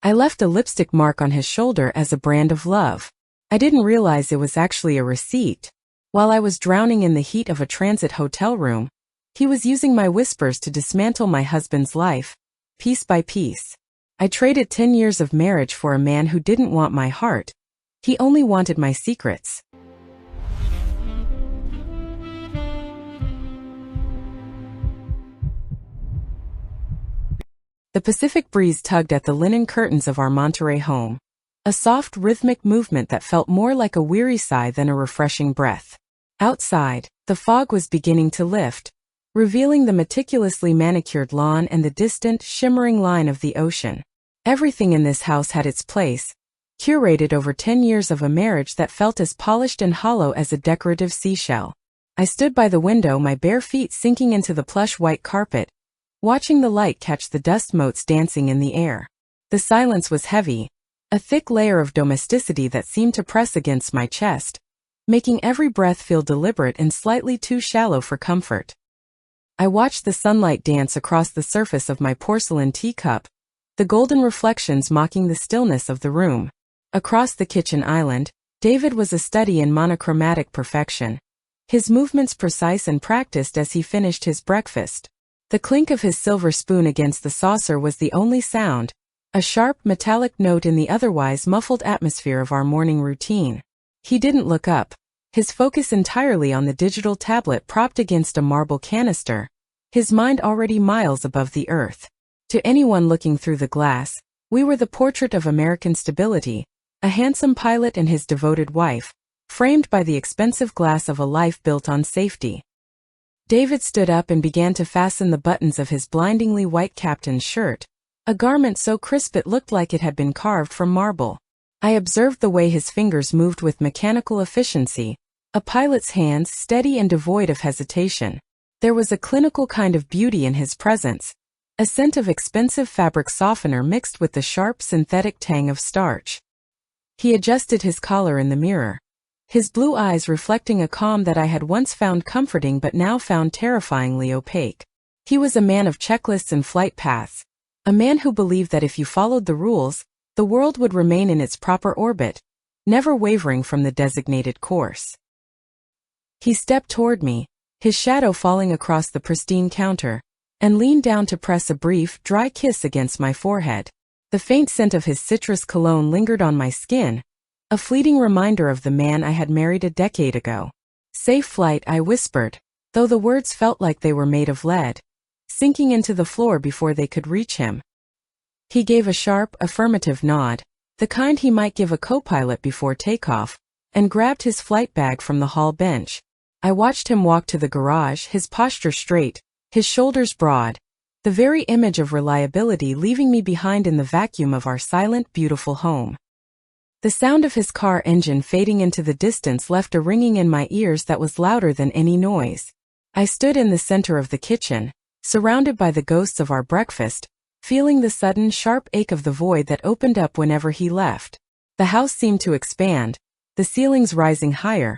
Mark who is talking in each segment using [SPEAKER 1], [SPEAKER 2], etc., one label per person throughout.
[SPEAKER 1] I left a lipstick mark on his shoulder as a brand of love. I didn't realize it was actually a receipt. While I was drowning in the heat of a transit hotel room, he was using my whispers to dismantle my husband's life, piece by piece. I traded 10 years of marriage for a man who didn't want my heart. He only wanted my secrets. The Pacific breeze tugged at the linen curtains of our Monterey home. A soft, rhythmic movement that felt more like a weary sigh than a refreshing breath. Outside, the fog was beginning to lift, revealing the meticulously manicured lawn and the distant, shimmering line of the ocean. Everything in this house had its place, curated over 10 years of a marriage that felt as polished and hollow as a decorative seashell. I stood by the window, my bare feet sinking into the plush white carpet, watching the light catch the dust motes dancing in the air. The silence was heavy, a thick layer of domesticity that seemed to press against my chest, making every breath feel deliberate and slightly too shallow for comfort. I watched the sunlight dance across the surface of my porcelain teacup, the golden reflections mocking the stillness of the room. Across the kitchen island, David was a study in monochromatic perfection, his movements precise and practiced as he finished his breakfast. The clink of his silver spoon against the saucer was the only sound, a sharp, metallic note in the otherwise muffled atmosphere of our morning routine. He didn't look up, his focus entirely on the digital tablet propped against a marble canister, his mind already miles above the earth. To anyone looking through the glass, we were the portrait of American stability, a handsome pilot and his devoted wife, framed by the expensive glass of a life built on safety. David stood up and began to fasten the buttons of his blindingly white captain's shirt, a garment so crisp it looked like it had been carved from marble. I observed the way his fingers moved with mechanical efficiency, a pilot's hands steady and devoid of hesitation. There was a clinical kind of beauty in his presence, a scent of expensive fabric softener mixed with the sharp synthetic tang of starch. He adjusted his collar in the mirror, his blue eyes reflecting a calm that I had once found comforting but now found terrifyingly opaque. He was a man of checklists and flight paths, a man who believed that if you followed the rules, the world would remain in its proper orbit, never wavering from the designated course. He stepped toward me, his shadow falling across the pristine counter, and leaned down to press a brief, dry kiss against my forehead. The faint scent of his citrus cologne lingered on my skin, a fleeting reminder of the man I had married a decade ago. "Safe flight," I whispered, though the words felt like they were made of lead, sinking into the floor before they could reach him. He gave a sharp, affirmative nod, the kind he might give a co-pilot before takeoff, and grabbed his flight bag from the hall bench. I watched him walk to the garage, his posture straight, his shoulders broad, the very image of reliability leaving me behind in the vacuum of our silent, beautiful home. The sound of his car engine fading into the distance left a ringing in my ears that was louder than any noise. I stood in the center of the kitchen, surrounded by the ghosts of our breakfast, feeling the sudden, sharp ache of the void that opened up whenever he left. The house seemed to expand, the ceilings rising higher,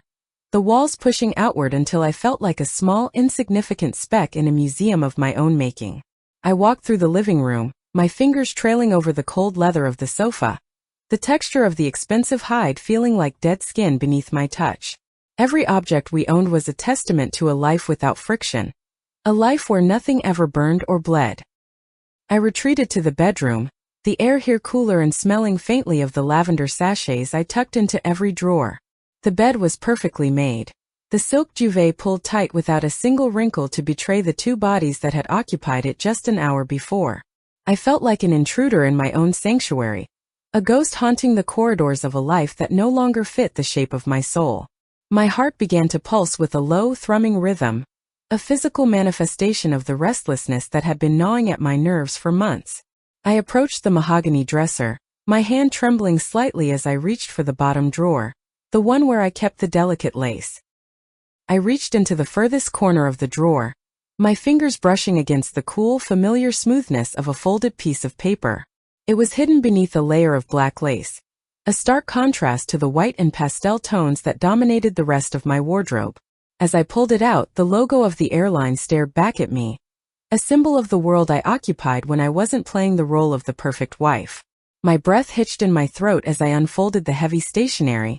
[SPEAKER 1] the walls pushing outward until I felt like a small, insignificant speck in a museum of my own making. I walked through the living room, my fingers trailing over the cold leather of the sofa, the texture of the expensive hide feeling like dead skin beneath my touch. Every object we owned was a testament to a life without friction, a life where nothing ever burned or bled. I retreated to the bedroom, the air here cooler and smelling faintly of the lavender sachets I tucked into every drawer. The bed was perfectly made, the silk duvet pulled tight without a single wrinkle to betray the two bodies that had occupied it just an hour before. I felt like an intruder in my own sanctuary, a ghost haunting the corridors of a life that no longer fit the shape of my soul. My heart began to pulse with a low, thrumming rhythm, a physical manifestation of the restlessness that had been gnawing at my nerves for months. I approached the mahogany dresser, my hand trembling slightly as I reached for the bottom drawer, the one where I kept the delicate lace. I reached into the furthest corner of the drawer, my fingers brushing against the cool, familiar smoothness of a folded piece of paper. It was hidden beneath a layer of black lace, a stark contrast to the white and pastel tones that dominated the rest of my wardrobe. As I pulled it out, the logo of the airline stared back at me, a symbol of the world I occupied when I wasn't playing the role of the perfect wife. My breath hitched in my throat as I unfolded the heavy stationery,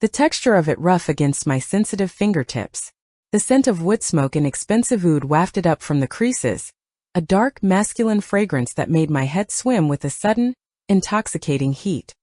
[SPEAKER 1] the texture of it rough against my sensitive fingertips. The scent of wood smoke and expensive oud wafted up from the creases, a dark, masculine fragrance that made my head swim with a sudden, intoxicating heat.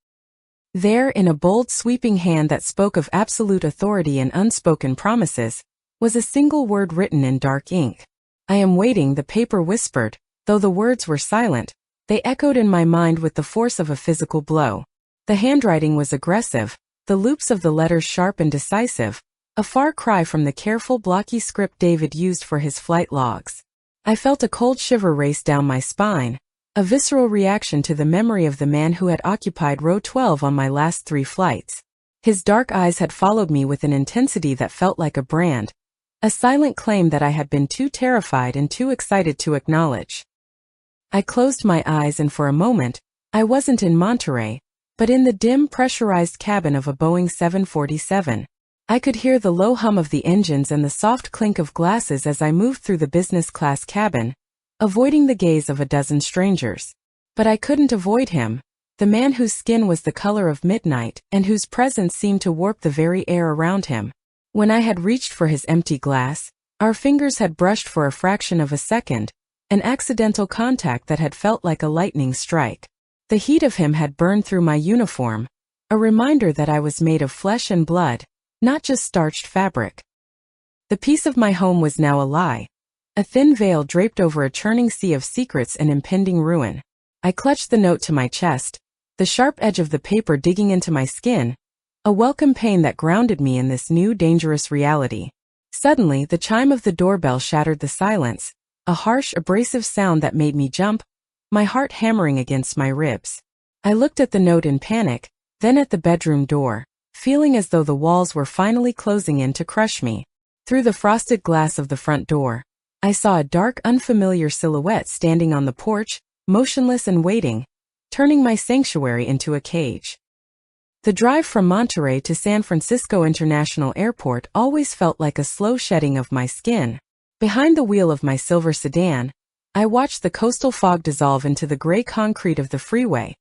[SPEAKER 1] There, in a bold, sweeping hand that spoke of absolute authority and unspoken promises, was a single word written in dark ink. "I am waiting," the paper whispered. Though the words were silent, they echoed in my mind with the force of a physical blow. The handwriting was aggressive, the loops of the letters sharp and decisive, a far cry from the careful, blocky script David used for his flight logs. I felt a cold shiver race down my spine, a visceral reaction to the memory of the man who had occupied row 12 on my last 3 flights. His dark eyes had followed me with an intensity that felt like a brand, a silent claim that I had been too terrified and too excited to acknowledge. I closed my eyes, and for a moment, I wasn't in Monterey, but in the dim, pressurized cabin of a Boeing 747. I could hear the low hum of the engines and the soft clink of glasses as I moved through the business-class cabin, avoiding the gaze of a dozen strangers. But I couldn't avoid him, the man whose skin was the color of midnight and whose presence seemed to warp the very air around him. When I had reached for his empty glass, our fingers had brushed for a fraction of a second, an accidental contact that had felt like a lightning strike. The heat of him had burned through my uniform, a reminder that I was made of flesh and blood, not just starched fabric. The peace of my home was now a lie, a thin veil draped over a churning sea of secrets and impending ruin. I clutched the note to my chest, the sharp edge of the paper digging into my skin, a welcome pain that grounded me in this new, dangerous reality. Suddenly, the chime of the doorbell shattered the silence, a harsh, abrasive sound that made me jump, my heart hammering against my ribs. I looked at the note in panic, then at the bedroom door, feeling as though the walls were finally closing in to crush me. Through the frosted glass of the front door, I saw a dark, unfamiliar silhouette standing on the porch, motionless and waiting, turning my sanctuary into a cage. The drive from Monterey to San Francisco International Airport always felt like a slow shedding of my skin. Behind the wheel of my silver sedan, I watched the coastal fog dissolve into the gray concrete of the freeway,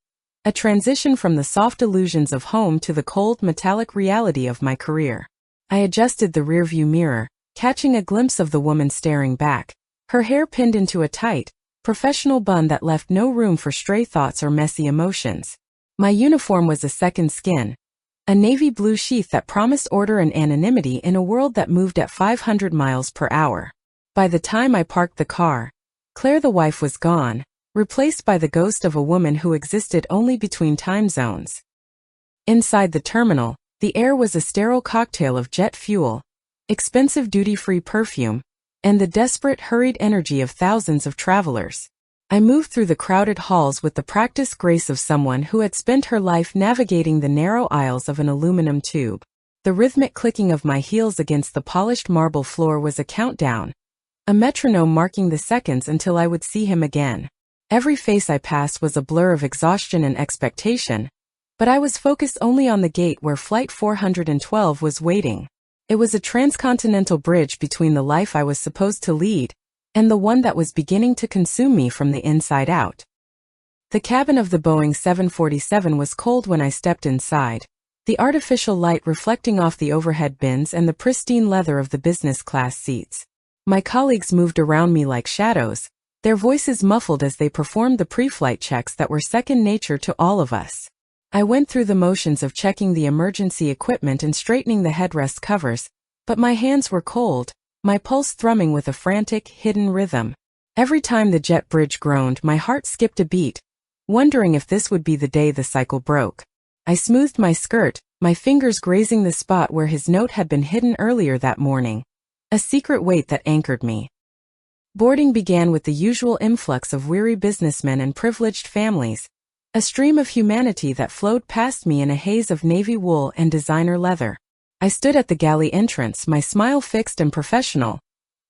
[SPEAKER 1] a transition from the soft illusions of home to the cold, metallic reality of my career. I adjusted the rearview mirror, catching a glimpse of the woman staring back, her hair pinned into a tight, professional bun that left no room for stray thoughts or messy emotions. My uniform was a second skin, a navy blue sheath that promised order and anonymity in a world that moved at 500 miles per hour. By the time I parked the car, Claire the wife was gone, replaced by the ghost of a woman who existed only between time zones. Inside the terminal, the air was a sterile cocktail of jet fuel, expensive duty-free perfume, and the desperate, hurried energy of thousands of travelers. I moved through the crowded halls with the practiced grace of someone who had spent her life navigating the narrow aisles of an aluminum tube. The rhythmic clicking of my heels against the polished marble floor was a countdown, a metronome marking the seconds until I would see him again. Every face I passed was a blur of exhaustion and expectation, but I was focused only on the gate where Flight 412 was waiting. It was a transcontinental bridge between the life I was supposed to lead and the one that was beginning to consume me from the inside out. The cabin of the Boeing 747 was cold when I stepped inside, the artificial light reflecting off the overhead bins and the pristine leather of the business class seats. My colleagues moved around me like shadows, their voices muffled as they performed the pre-flight checks that were second nature to all of us. I went through the motions of checking the emergency equipment and straightening the headrest covers, but my hands were cold, my pulse thrumming with a frantic, hidden rhythm. Every time the jet bridge groaned, my heart skipped a beat, wondering if this would be the day the cycle broke. I smoothed my skirt, my fingers grazing the spot where his note had been hidden earlier that morning, a secret weight that anchored me. Boarding began with the usual influx of weary businessmen and privileged families, a stream of humanity that flowed past me in a haze of navy wool and designer leather. I stood at the galley entrance, my smile fixed and professional,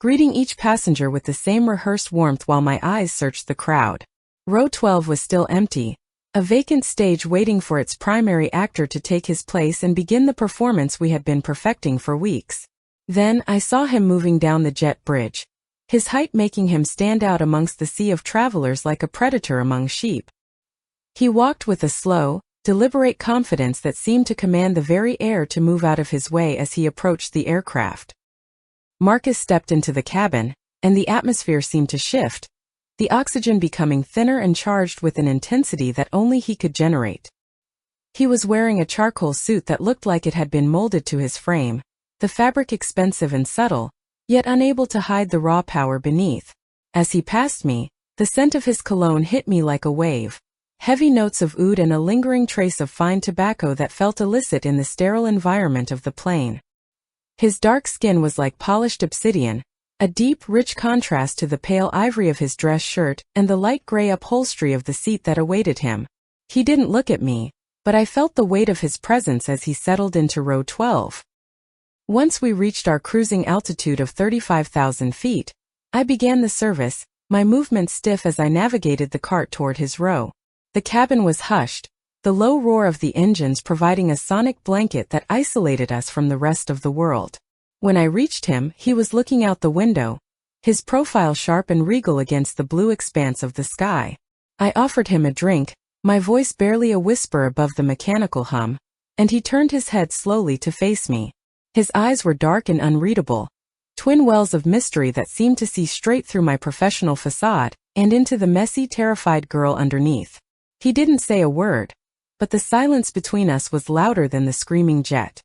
[SPEAKER 1] greeting each passenger with the same rehearsed warmth while my eyes searched the crowd. Row 12 was still empty, a vacant stage waiting for its primary actor to take his place and begin the performance we had been perfecting for weeks. Then I saw him moving down the jet bridge, his height making him stand out amongst the sea of travelers like a predator among sheep. He walked with a slow, deliberate confidence that seemed to command the very air to move out of his way as he approached the aircraft. Marcus stepped into the cabin, and the atmosphere seemed to shift, the oxygen becoming thinner and charged with an intensity that only he could generate. He was wearing a charcoal suit that looked like it had been molded to his frame, the fabric expensive and subtle, yet unable to hide the raw power beneath. As he passed me, the scent of his cologne hit me like a wave, heavy notes of oud and a lingering trace of fine tobacco that felt illicit in the sterile environment of the plane. His dark skin was like polished obsidian, a deep, rich contrast to the pale ivory of his dress shirt and the light gray upholstery of the seat that awaited him. He didn't look at me, but I felt the weight of his presence as he settled into row 12. Once we reached our cruising altitude of 35,000 feet, I began the service, my movements stiff as I navigated the cart toward his row. The cabin was hushed, the low roar of the engines providing a sonic blanket that isolated us from the rest of the world. When I reached him, he was looking out the window, his profile sharp and regal against the blue expanse of the sky. I offered him a drink, my voice barely a whisper above the mechanical hum, and he turned his head slowly to face me. His eyes were dark and unreadable, twin wells of mystery that seemed to see straight through my professional facade and into the messy, terrified girl underneath. He didn't say a word, but the silence between us was louder than the screaming jet.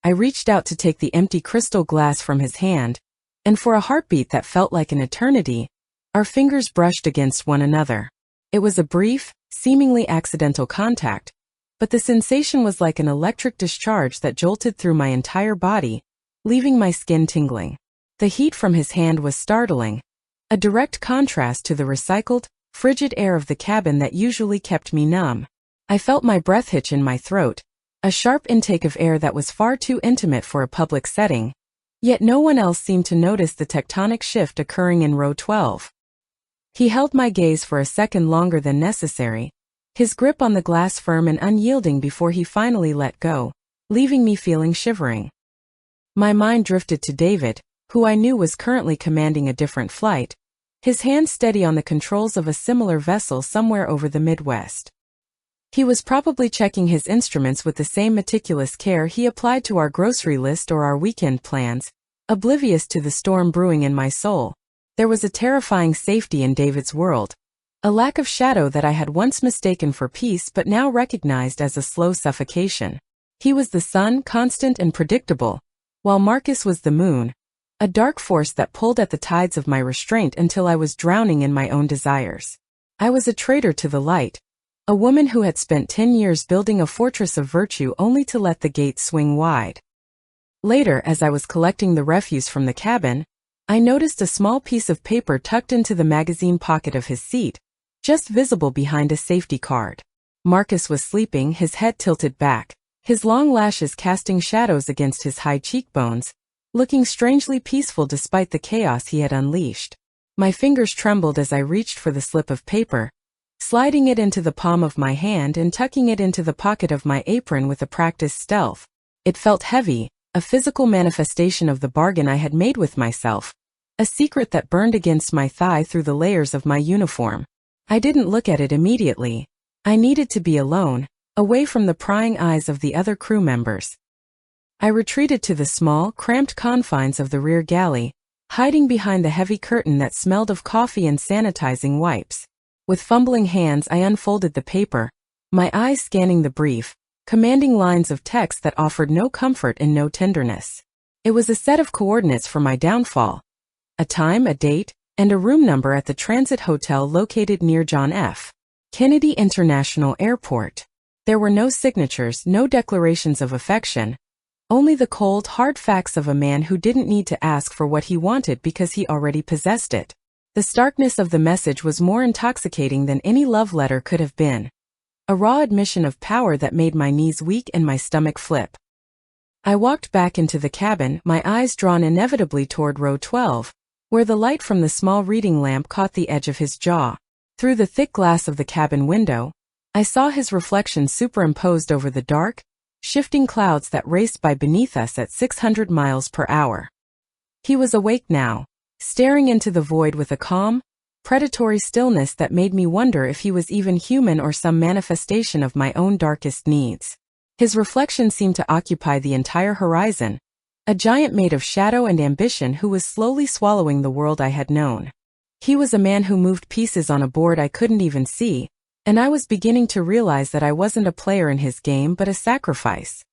[SPEAKER 1] I reached out to take the empty crystal glass from his hand, and for a heartbeat that felt like an eternity, our fingers brushed against one another. It was a brief, seemingly accidental contact, but the sensation was like an electric discharge that jolted through my entire body, leaving my skin tingling. The heat from his hand was startling, a direct contrast to the recycled, frigid air of the cabin that usually kept me numb. I felt my breath hitch in my throat, a sharp intake of air that was far too intimate for a public setting, yet no one else seemed to notice the tectonic shift occurring in row 12. He held my gaze for a second longer than necessary, his grip on the glass firm and unyielding before he finally let go, leaving me feeling shivering. My mind drifted to David, who I knew was currently commanding a different flight, his hand steady on the controls of a similar vessel somewhere over the Midwest. He was probably checking his instruments with the same meticulous care he applied to our grocery list or our weekend plans, oblivious to the storm brewing in my soul. There was a terrifying safety in David's world, a lack of shadow that I had once mistaken for peace but now recognized as a slow suffocation. He was the sun, constant and predictable, while Marcus was the moon, a dark force that pulled at the tides of my restraint until I was drowning in my own desires. I was a traitor to the light, a woman who had spent 10 years building a fortress of virtue only to let the gates swing wide. Later, as I was collecting the refuse from the cabin, I noticed a small piece of paper tucked into the magazine pocket of his seat, just visible behind a safety card. Marcus was sleeping, his head tilted back, his long lashes casting shadows against his high cheekbones, looking strangely peaceful despite the chaos he had unleashed. My fingers trembled as I reached for the slip of paper, sliding it into the palm of my hand and tucking it into the pocket of my apron with a practiced stealth. It felt heavy, a physical manifestation of the bargain I had made with myself, a secret that burned against my thigh through the layers of my uniform. I didn't look at it immediately. I needed to be alone, away from the prying eyes of the other crew members. I retreated to the small, cramped confines of the rear galley, hiding behind the heavy curtain that smelled of coffee and sanitizing wipes. With fumbling hands I unfolded the paper, my eyes scanning the brief, commanding lines of text that offered no comfort and no tenderness. It was a set of coordinates for my downfall, a time, a date, and a room number at the transit hotel located near John F. Kennedy International Airport. There were no signatures, no declarations of affection, only the cold, hard facts of a man who didn't need to ask for what he wanted because he already possessed it. The starkness of the message was more intoxicating than any love letter could have been, a raw admission of power that made my knees weak and my stomach flip. I walked back into the cabin, my eyes drawn inevitably toward row 12, where the light from the small reading lamp caught the edge of his jaw. Through the thick glass of the cabin window, I saw his reflection superimposed over the dark, shifting clouds that raced by beneath us at 600 miles per hour. He was awake now, staring into the void with a calm, predatory stillness that made me wonder if he was even human or some manifestation of my own darkest needs. His reflection seemed to occupy the entire horizon, a giant made of shadow and ambition who was slowly swallowing the world I had known. He was a man who moved pieces on a board I couldn't even see, and I was beginning to realize that I wasn't a player in his game but a sacrifice.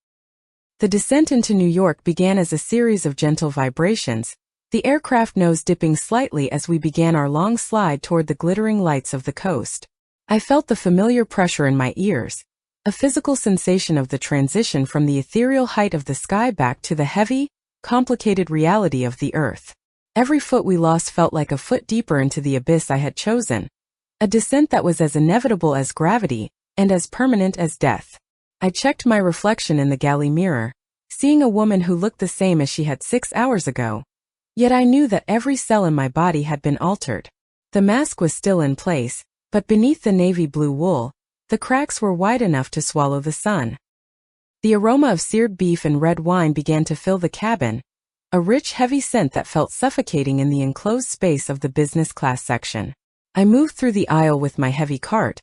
[SPEAKER 1] The descent into New York began as a series of gentle vibrations, the aircraft nose dipping slightly as we began our long slide toward the glittering lights of the coast. I felt the familiar pressure in my ears, a physical sensation of the transition from the ethereal height of the sky back to the heavy, complicated reality of the earth. Every foot we lost felt like a foot deeper into the abyss I had chosen, a descent that was as inevitable as gravity and as permanent as death. I checked my reflection in the galley mirror, seeing a woman who looked the same as she had 6 hours ago. Yet I knew that every cell in my body had been altered. The mask was still in place, but beneath the navy blue wool, the cracks were wide enough to swallow the sun. The aroma of seared beef and red wine began to fill the cabin, a rich, heavy scent that felt suffocating in the enclosed space of the business class section. I moved through the aisle with my heavy cart,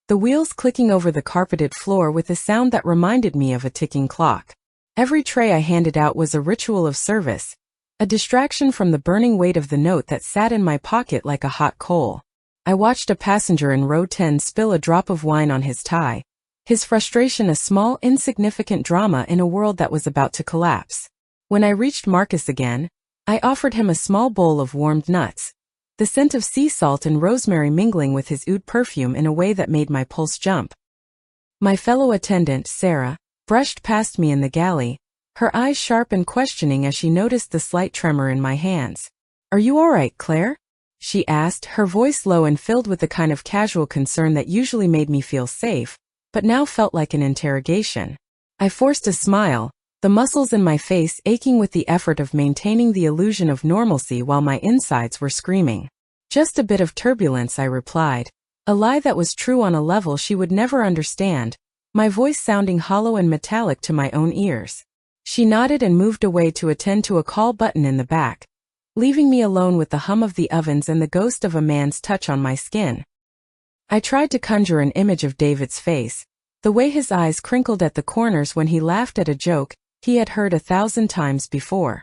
[SPEAKER 1] the wheels clicking over the carpeted floor with a sound that reminded me of a ticking clock. Every tray I handed out was a ritual of service, a distraction from the burning weight of the note that sat in my pocket like a hot coal. I watched a passenger in row 10 spill a drop of wine on his tie, his frustration a small, insignificant drama in a world that was about to collapse. When I reached Marcus again, I offered him a small bowl of warmed nuts, the scent of sea salt and rosemary mingling with his oud perfume in a way that made my pulse jump. My fellow attendant, Sarah, brushed past me in the galley, her eyes sharp and questioning as she noticed the slight tremor in my hands. "Are you all right, Claire?" she asked, her voice low and filled with the kind of casual concern that usually made me feel safe, but now felt like an interrogation. I forced a smile, the muscles in my face aching with the effort of maintaining the illusion of normalcy while my insides were screaming. "Just a bit of turbulence," I replied, a lie that was true on a level she would never understand, my voice sounding hollow and metallic to my own ears. She nodded and moved away to attend to a call button in the back, leaving me alone with the hum of the ovens and the ghost of a man's touch on my skin. I tried to conjure an image of David's face, the way his eyes crinkled at the corners when he laughed at a joke he had heard 1,000 times before.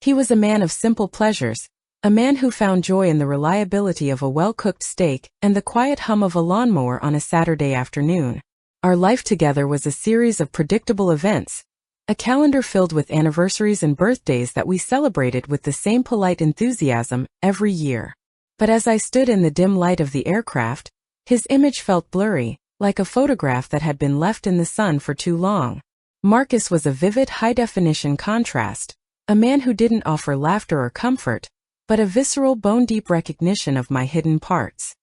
[SPEAKER 1] He was a man of simple pleasures, a man who found joy in the reliability of a well-cooked steak and the quiet hum of a lawnmower on a Saturday afternoon. Our life together was a series of predictable events, a calendar filled with anniversaries and birthdays that we celebrated with the same polite enthusiasm every year. But as I stood in the dim light of the aircraft, his image felt blurry, like a photograph that had been left in the sun for too long. Marcus was a vivid, high-definition contrast, a man who didn't offer laughter or comfort, but a visceral, bone-deep recognition of my hidden parts.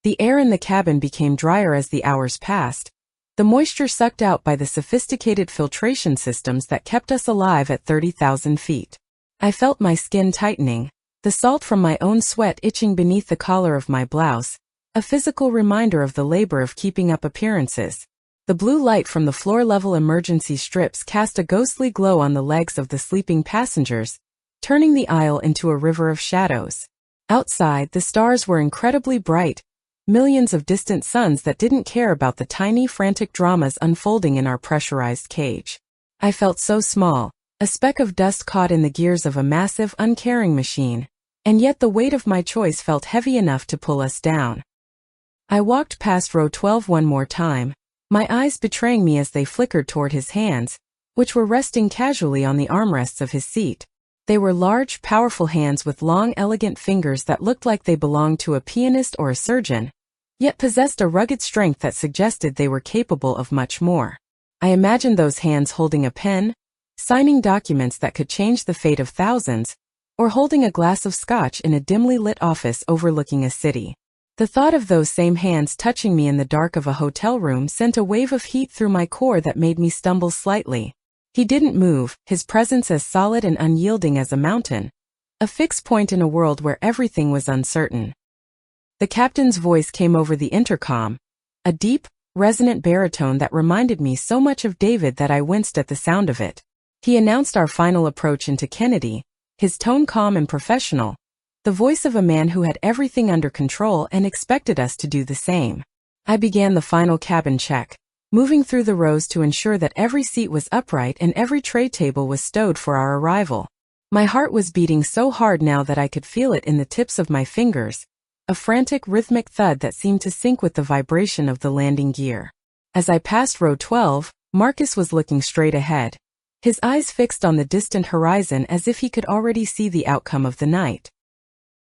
[SPEAKER 1] The air in the cabin became drier as the hours passed, the moisture sucked out by the sophisticated filtration systems that kept us alive at 30,000 feet. I felt my skin tightening, the salt from my own sweat itching beneath the collar of my blouse, a physical reminder of the labor of keeping up appearances. The blue light from the floor-level emergency strips cast a ghostly glow on the legs of the sleeping passengers, turning the aisle into a river of shadows. Outside, the stars were incredibly bright, millions of distant suns that didn't care about the tiny, frantic dramas unfolding in our pressurized cage. I felt so small, a speck of dust caught in the gears of a massive, uncaring machine, and yet the weight of my choice felt heavy enough to pull us down. I walked past row 12 one more time, my eyes betraying me as they flickered toward his hands, which were resting casually on the armrests of his seat. They were large, powerful hands with long, elegant fingers that looked like they belonged to a pianist or a surgeon, yet possessed a rugged strength that suggested they were capable of much more. I imagined those hands holding a pen, signing documents that could change the fate of thousands, or holding a glass of scotch in a dimly lit office overlooking a city. The thought of those same hands touching me in the dark of a hotel room sent a wave of heat through my core that made me stumble slightly. He didn't move, his presence as solid and unyielding as a mountain, a fixed point in a world where everything was uncertain. The captain's voice came over the intercom, a deep, resonant baritone that reminded me so much of David that I winced at the sound of it. He announced our final approach into Kennedy, his tone calm and professional, The voice of a man who had everything under control and expected us to do the same. I began the final cabin check, moving through the rows to ensure that every seat was upright and every tray table was stowed for our arrival. My heart was beating so hard now that I could feel it in the tips of my fingers, a frantic rhythmic thud that seemed to sync with the vibration of the landing gear. As I passed row 12, Marcus was looking straight ahead, his eyes fixed on the distant horizon as if he could already see the outcome of the night.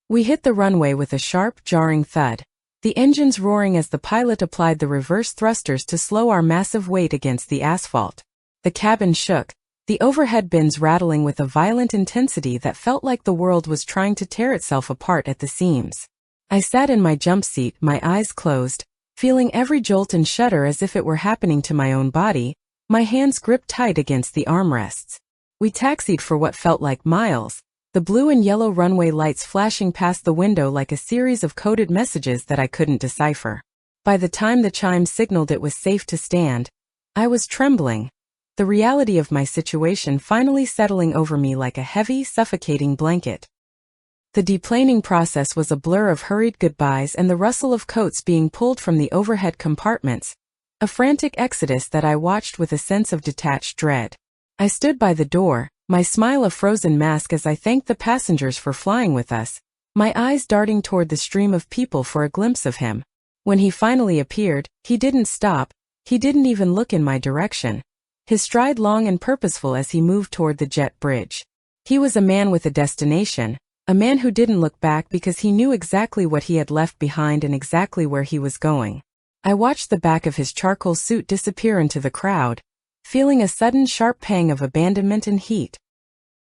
[SPEAKER 1] We hit the runway with a sharp, jarring thud, the engines roaring as the pilot applied the reverse thrusters to slow our massive weight against the asphalt. The cabin shook, the overhead bins rattling with a violent intensity that felt like the world was trying to tear itself apart at the seams. I sat in my jump seat, my eyes closed, feeling every jolt and shudder as if it were happening to my own body, my hands gripped tight against the armrests. We taxied for what felt like miles, the blue and yellow runway lights flashing past the window like a series of coded messages that I couldn't decipher. By the time the chimes signaled it was safe to stand, I was trembling, the reality of my situation finally settling over me like a heavy, suffocating blanket. The deplaning process was a blur of hurried goodbyes and the rustle of coats being pulled from the overhead compartments, a frantic exodus that I watched with a sense of detached dread. I stood by the door, my smile a frozen mask as I thanked the passengers for flying with us, my eyes darting toward the stream of people for a glimpse of him. When he finally appeared, he didn't stop, he didn't even look in my direction, his stride long and purposeful as he moved toward the jet bridge. He was a man with a destination, a man who didn't look back because he knew exactly what he had left behind and exactly where he was going. I watched the back of his charcoal suit disappear into the crowd, feeling a sudden sharp pang of abandonment and heat.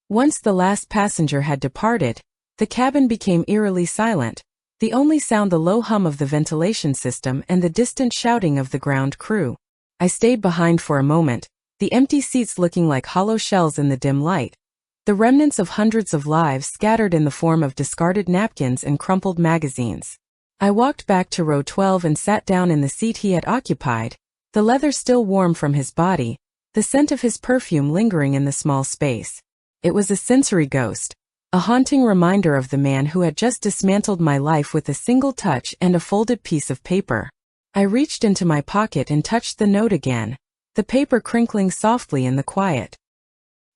[SPEAKER 1] Once the last passenger had departed, the cabin became eerily silent, the only sound the low hum of the ventilation system and the distant shouting of the ground crew. I stayed behind for a moment, the empty seats looking like hollow shells in the dim light, the remnants of hundreds of lives scattered in the form of discarded napkins and crumpled magazines. I walked back to row 12 and sat down in the seat he had occupied, the leather still warm from his body, the scent of his perfume lingering in the small space. It was a sensory ghost, a haunting reminder of the man who had just dismantled my life with a single touch and a folded piece of paper. I reached into my pocket and touched the note again, the paper crinkling softly in the quiet.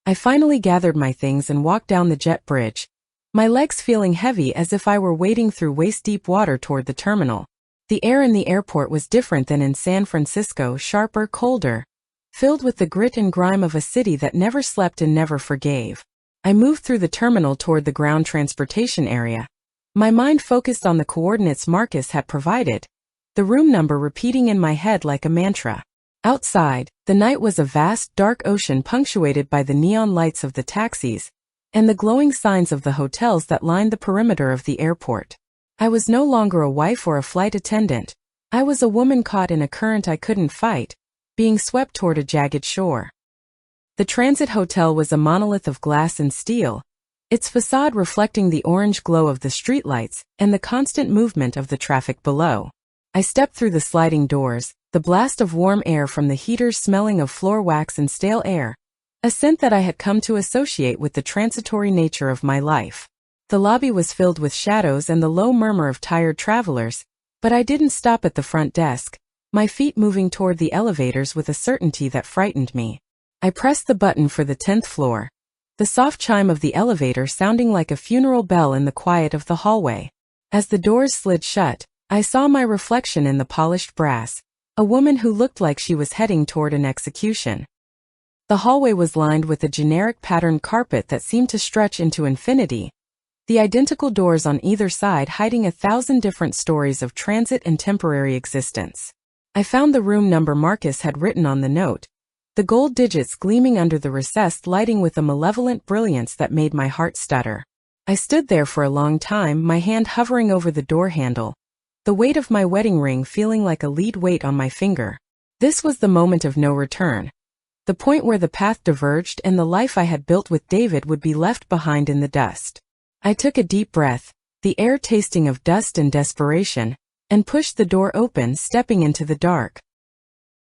[SPEAKER 1] I finally gathered my things and walked down the jet bridge, my legs feeling heavy as if I were wading through waist-deep water toward the terminal. The air in the airport was different than in San Francisco, sharper, colder, filled with the grit and grime of a city that never slept and never forgave. I moved through the terminal toward the ground transportation area, my mind focused on the coordinates Marcus had provided, the room number repeating in my head like a mantra. Outside, the night was a vast, dark ocean punctuated by the neon lights of the taxis and the glowing signs of the hotels that lined the perimeter of the airport. I was no longer a wife or a flight attendant. I was a woman caught in a current I couldn't fight, being swept toward a jagged shore. The Transit Hotel was a monolith of glass and steel, its facade reflecting the orange glow of the streetlights and the constant movement of the traffic below. I stepped through the sliding doors, the blast of warm air from the heaters smelling of floor wax and stale air, a scent that I had come to associate with the transitory nature of my life. The lobby was filled with shadows and the low murmur of tired travelers, but I didn't stop at the front desk, my feet moving toward the elevators with a certainty that frightened me. I pressed the button for the 10th floor, the soft chime of the elevator sounding like a funeral bell in the quiet of the hallway. As the doors slid shut, I saw my reflection in the polished brass, a woman who looked like she was heading toward an execution. The hallway was lined with a generic patterned carpet that seemed to stretch into infinity, the identical doors on either side hiding 1,000 different stories of transit and temporary existence. I found the room number Marcus had written on the note, the gold digits gleaming under the recessed lighting with a malevolent brilliance that made my heart stutter. I stood there for a long time, my hand hovering over the door handle, the weight of my wedding ring feeling like a lead weight on my finger. This was the moment of no return, the point where the path diverged and the life I had built with David would be left behind in the dust. I took a deep breath, the air tasting of dust and desperation, and pushed the door open, stepping into the dark.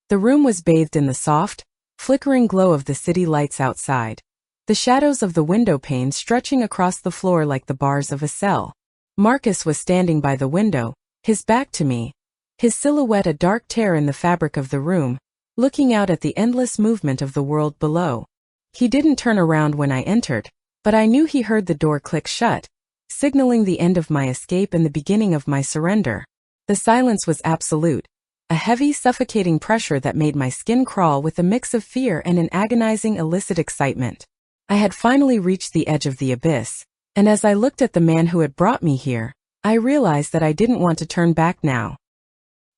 [SPEAKER 1] The room was bathed in the soft, flickering glow of the city lights outside. the shadows of the window panes stretching across the floor like the bars of a cell. Marcus was standing by the window, his back to me, his silhouette a dark tear in the fabric of the room, looking out at the endless movement of the world below. He didn't turn around when I entered, but I knew he heard the door click shut, signaling the end of my escape and the beginning of my surrender. The silence was absolute, a heavy, suffocating pressure that made my skin crawl with a mix of fear and an agonizing illicit excitement. I had finally reached the edge of the abyss, and as I looked at the man who had brought me here, I realized that I didn't want to turn back now.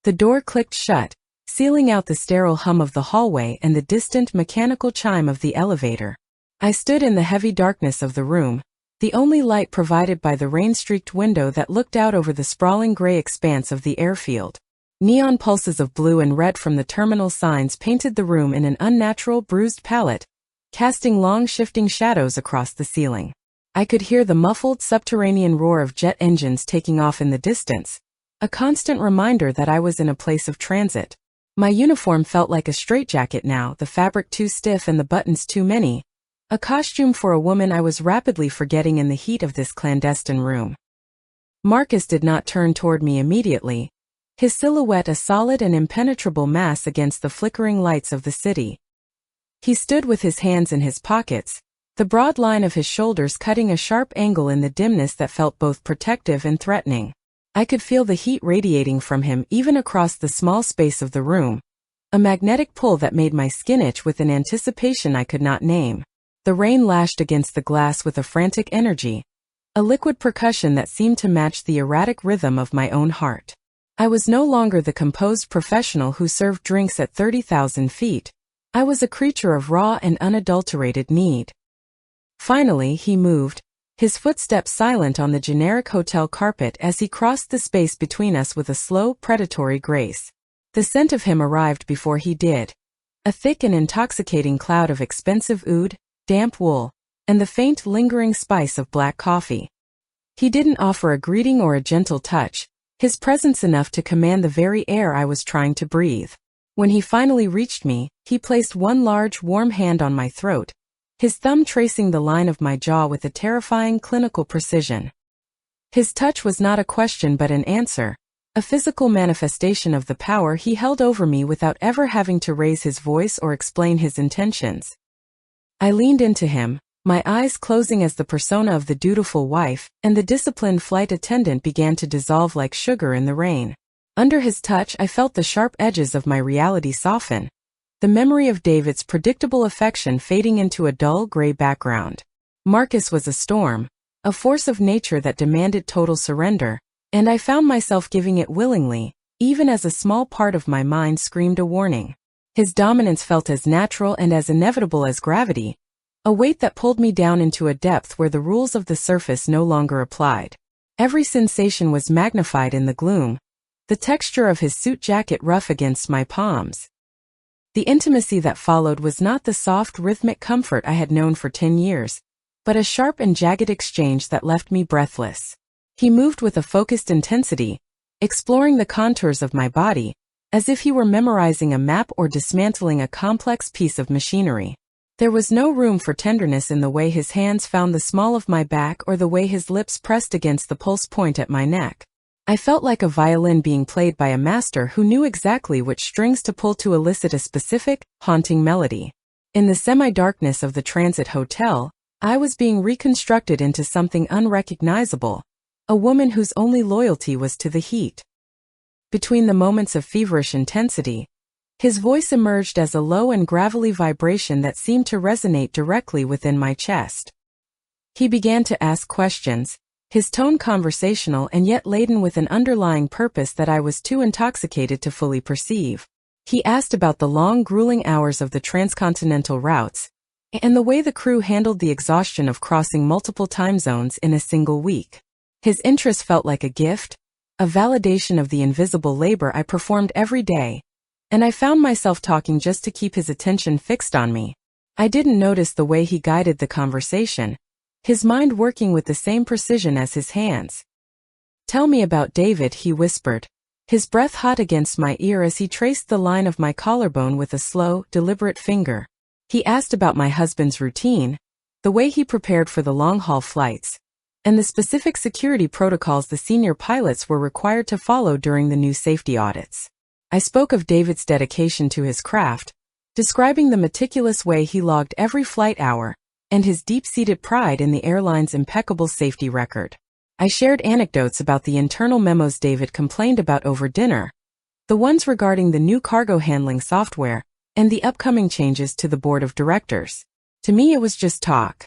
[SPEAKER 1] The door clicked shut, sealing out the sterile hum of the hallway and the distant mechanical chime of the elevator. I stood in the heavy darkness of the room, the only light provided by the rain-streaked window that looked out over the sprawling gray expanse of the airfield. Neon pulses of blue and red from the terminal signs painted the room in an unnatural bruised palette, casting long shifting shadows across the ceiling. I could hear the muffled subterranean roar of jet engines taking off in the distance, a constant reminder that I was in a place of transit. My uniform felt like a straitjacket now, the fabric too stiff and the buttons too many, a costume for a woman I was rapidly forgetting in the heat of this clandestine room. Marcus did not turn toward me immediately, his silhouette a solid and impenetrable mass against the flickering lights of the city. He stood with his hands in his pockets, the broad line of his shoulders cutting a sharp angle in the dimness that felt both protective and threatening. I could feel the heat radiating from him even across the small space of the room, a magnetic pull that made my skin itch with an anticipation I could not name. The rain lashed against the glass with a frantic energy, a liquid percussion that seemed to match the erratic rhythm of my own heart. I was no longer the composed professional who served drinks at 30,000 feet. I was a creature of raw and unadulterated need. Finally, he moved, his footsteps silent on the generic hotel carpet as he crossed the space between us with a slow, predatory grace. The scent of him arrived before he did, a thick and intoxicating cloud of expensive oud, damp wool, and the faint, lingering spice of black coffee. He didn't offer a greeting or a gentle touch, his presence enough to command the very air I was trying to breathe. When he finally reached me, he placed one large, warm hand on my throat, his thumb tracing the line of my jaw with a terrifying clinical precision. His touch was not a question but an answer, a physical manifestation of the power he held over me without ever having to raise his voice or explain his intentions. I leaned into him, my eyes closing as the persona of the dutiful wife and the disciplined flight attendant began to dissolve like sugar in the rain. Under his touch I felt the sharp edges of my reality soften, the memory of David's predictable affection fading into a dull gray background. Marcus was a storm, a force of nature that demanded total surrender, and I found myself giving it willingly, even as a small part of my mind screamed a warning. His dominance felt as natural and as inevitable as gravity, a weight that pulled me down into a depth where the rules of the surface no longer applied. Every sensation was magnified in the gloom, the texture of his suit jacket rough against my palms. The intimacy that followed was not the soft, rhythmic comfort I had known for 10 years, but a sharp and jagged exchange that left me breathless. He moved with a focused intensity, exploring the contours of my body, as if he were memorizing a map or dismantling a complex piece of machinery. There was no room for tenderness in the way his hands found the small of my back or the way his lips pressed against the pulse point at my neck. I felt like a violin being played by a master who knew exactly which strings to pull to elicit a specific, haunting melody. In the semi-darkness of the transit hotel, I was being reconstructed into something unrecognizable, a woman whose only loyalty was to the heat. Between the moments of feverish intensity, his voice emerged as a low and gravelly vibration that seemed to resonate directly within my chest. He began to ask questions, his tone conversational and yet laden with an underlying purpose that I was too intoxicated to fully perceive. He asked about the long, grueling hours of the transcontinental routes, and the way the crew handled the exhaustion of crossing multiple time zones in a single week. His interest felt like a gift, a validation of the invisible labor I performed every day, and I found myself talking just to keep his attention fixed on me. I didn't notice the way he guided the conversation, his mind working with the same precision as his hands. "Tell me about David," he whispered, his breath hot against my ear as he traced the line of my collarbone with a slow, deliberate finger. He asked about my husband's routine, the way he prepared for the long-haul flights, and the specific security protocols the senior pilots were required to follow during the new safety audits. I spoke of David's dedication to his craft, describing the meticulous way he logged every flight hour, and his deep-seated pride in the airline's impeccable safety record. I shared anecdotes about the internal memos David complained about over dinner, the ones regarding the new cargo handling software, and the upcoming changes to the board of directors. To me, it was just talk.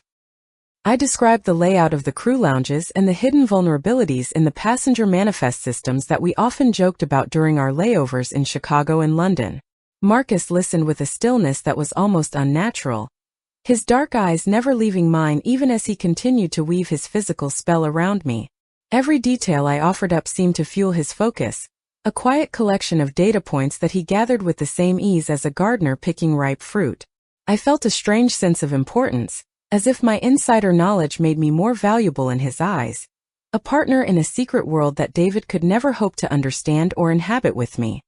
[SPEAKER 1] I described the layout of the crew lounges and the hidden vulnerabilities in the passenger manifest systems that we often joked about during our layovers in Chicago and London. Marcus listened with a stillness that was almost unnatural, his dark eyes never leaving mine even as he continued to weave his physical spell around me. Every detail I offered up seemed to fuel his focus, a quiet collection of data points that he gathered with the same ease as a gardener picking ripe fruit. I felt a strange sense of importance, as if my insider knowledge made me more valuable in his eyes, a partner in a secret world that David could never hope to understand or inhabit with me.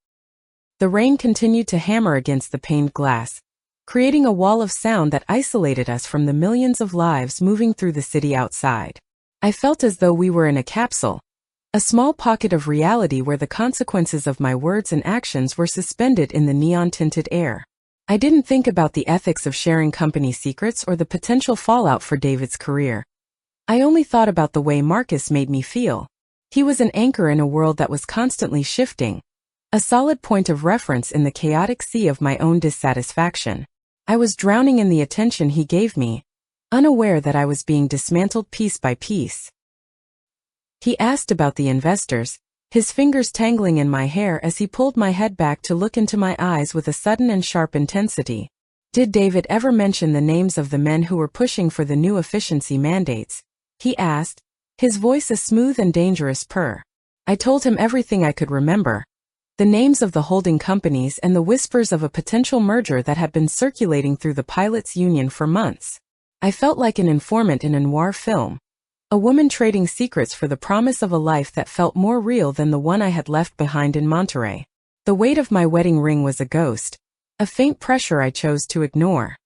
[SPEAKER 1] The rain continued to hammer against the paned glass, creating a wall of sound that isolated us from the millions of lives moving through the city outside. I felt as though we were in a capsule, a small pocket of reality where the consequences of my words and actions were suspended in the neon-tinted air. I didn't think about the ethics of sharing company secrets or the potential fallout for David's career. I only thought about the way Marcus made me feel. He was an anchor in a world that was constantly shifting, a solid point of reference in the chaotic sea of my own dissatisfaction. I was drowning in the attention he gave me, unaware that I was being dismantled piece by piece. He asked about the investors, his fingers tangling in my hair as he pulled my head back to look into my eyes with a sudden and sharp intensity. Did David ever mention the names of the men who were pushing for the new efficiency mandates? He asked, his voice a smooth and dangerous purr. I told him everything I could remember, the names of the holding companies and the whispers of a potential merger that had been circulating through the pilots' union for months. I felt like an informant in a noir film, a woman trading secrets for the promise of a life that felt more real than the one I had left behind in Monterey. The weight of my wedding ring was a ghost, a faint pressure I chose to ignore.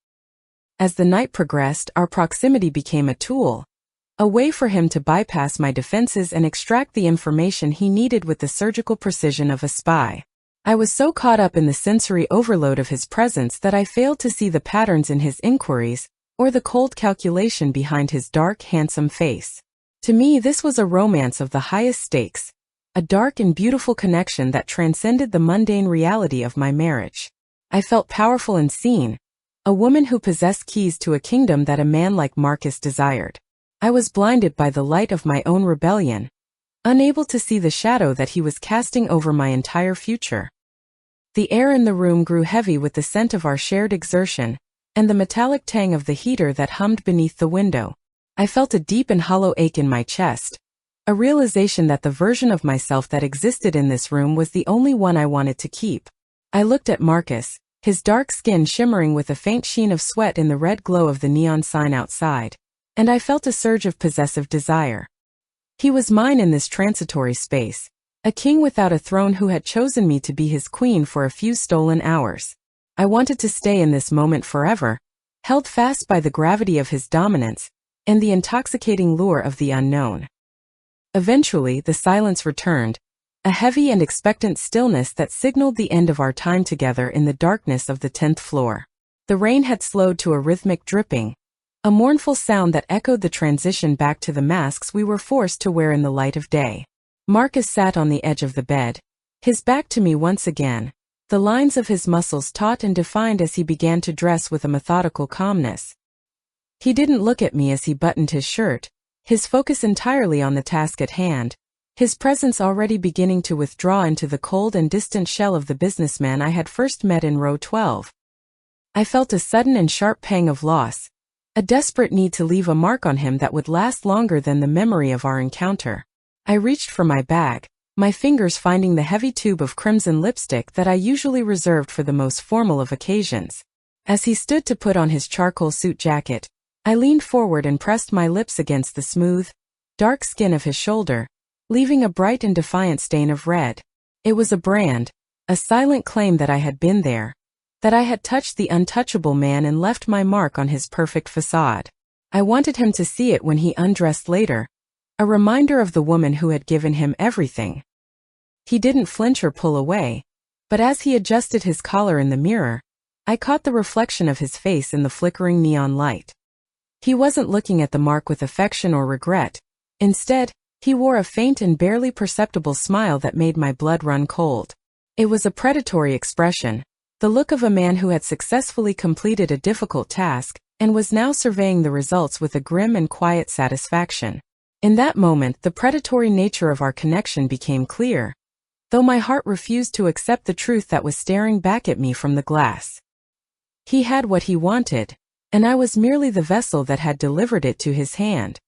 [SPEAKER 1] As the night progressed, our proximity became a tool, a way for him to bypass my defenses and extract the information he needed with the surgical precision of a spy. I was so caught up in the sensory overload of his presence that I failed to see the patterns in his inquiries, or the cold calculation behind his dark, handsome face. To me, this was a romance of the highest stakes, a dark and beautiful connection that transcended the mundane reality of my marriage. I felt powerful and seen, a woman who possessed keys to a kingdom that a man like Marcus desired. I was blinded by the light of my own rebellion, unable to see the shadow that he was casting over my entire future. The air in the room grew heavy with the scent of our shared exertion, and the metallic tang of the heater that hummed beneath the window. I felt a deep and hollow ache in my chest, a realization that the version of myself that existed in this room was the only one I wanted to keep. I looked at Marcus, his dark skin shimmering with a faint sheen of sweat in the red glow of the neon sign outside, and I felt a surge of possessive desire. He was mine in this transitory space, a king without a throne who had chosen me to be his queen for a few stolen hours. I wanted to stay in this moment forever, held fast by the gravity of his dominance, and the intoxicating lure of the unknown. Eventually, the silence returned, a heavy and expectant stillness that signaled the end of our time together in the darkness of the 10th floor. The rain had slowed to a rhythmic dripping, a mournful sound that echoed the transition back to the masks we were forced to wear in the light of day. Marcus sat on the edge of the bed, his back to me once again, the lines of his muscles taut and defined as he began to dress with a methodical calmness. He didn't look at me as he buttoned his shirt, his focus entirely on the task at hand, his presence already beginning to withdraw into the cold and distant shell of the businessman I had first met in row 12. I felt a sudden and sharp pang of loss, a desperate need to leave a mark on him that would last longer than the memory of our encounter. I reached for my bag, my fingers finding the heavy tube of crimson lipstick that I usually reserved for the most formal of occasions. As he stood to put on his charcoal suit jacket, I leaned forward and pressed my lips against the smooth, dark skin of his shoulder, leaving a bright and defiant stain of red. It was a brand, a silent claim that I had been there, that I had touched the untouchable man and left my mark on his perfect facade. I wanted him to see it when he undressed later, a reminder of the woman who had given him everything. He didn't flinch or pull away, but as he adjusted his collar in the mirror, I caught the reflection of his face in the flickering neon light. He wasn't looking at the mark with affection or regret. Instead, he wore a faint and barely perceptible smile that made my blood run cold. It was a predatory expression, the look of a man who had successfully completed a difficult task and was now surveying the results with a grim and quiet satisfaction. In that moment, the predatory nature of our connection became clear, though my heart refused to accept the truth that was staring back at me from the glass. He had what he wanted, and I was merely the vessel that had delivered it to his hand.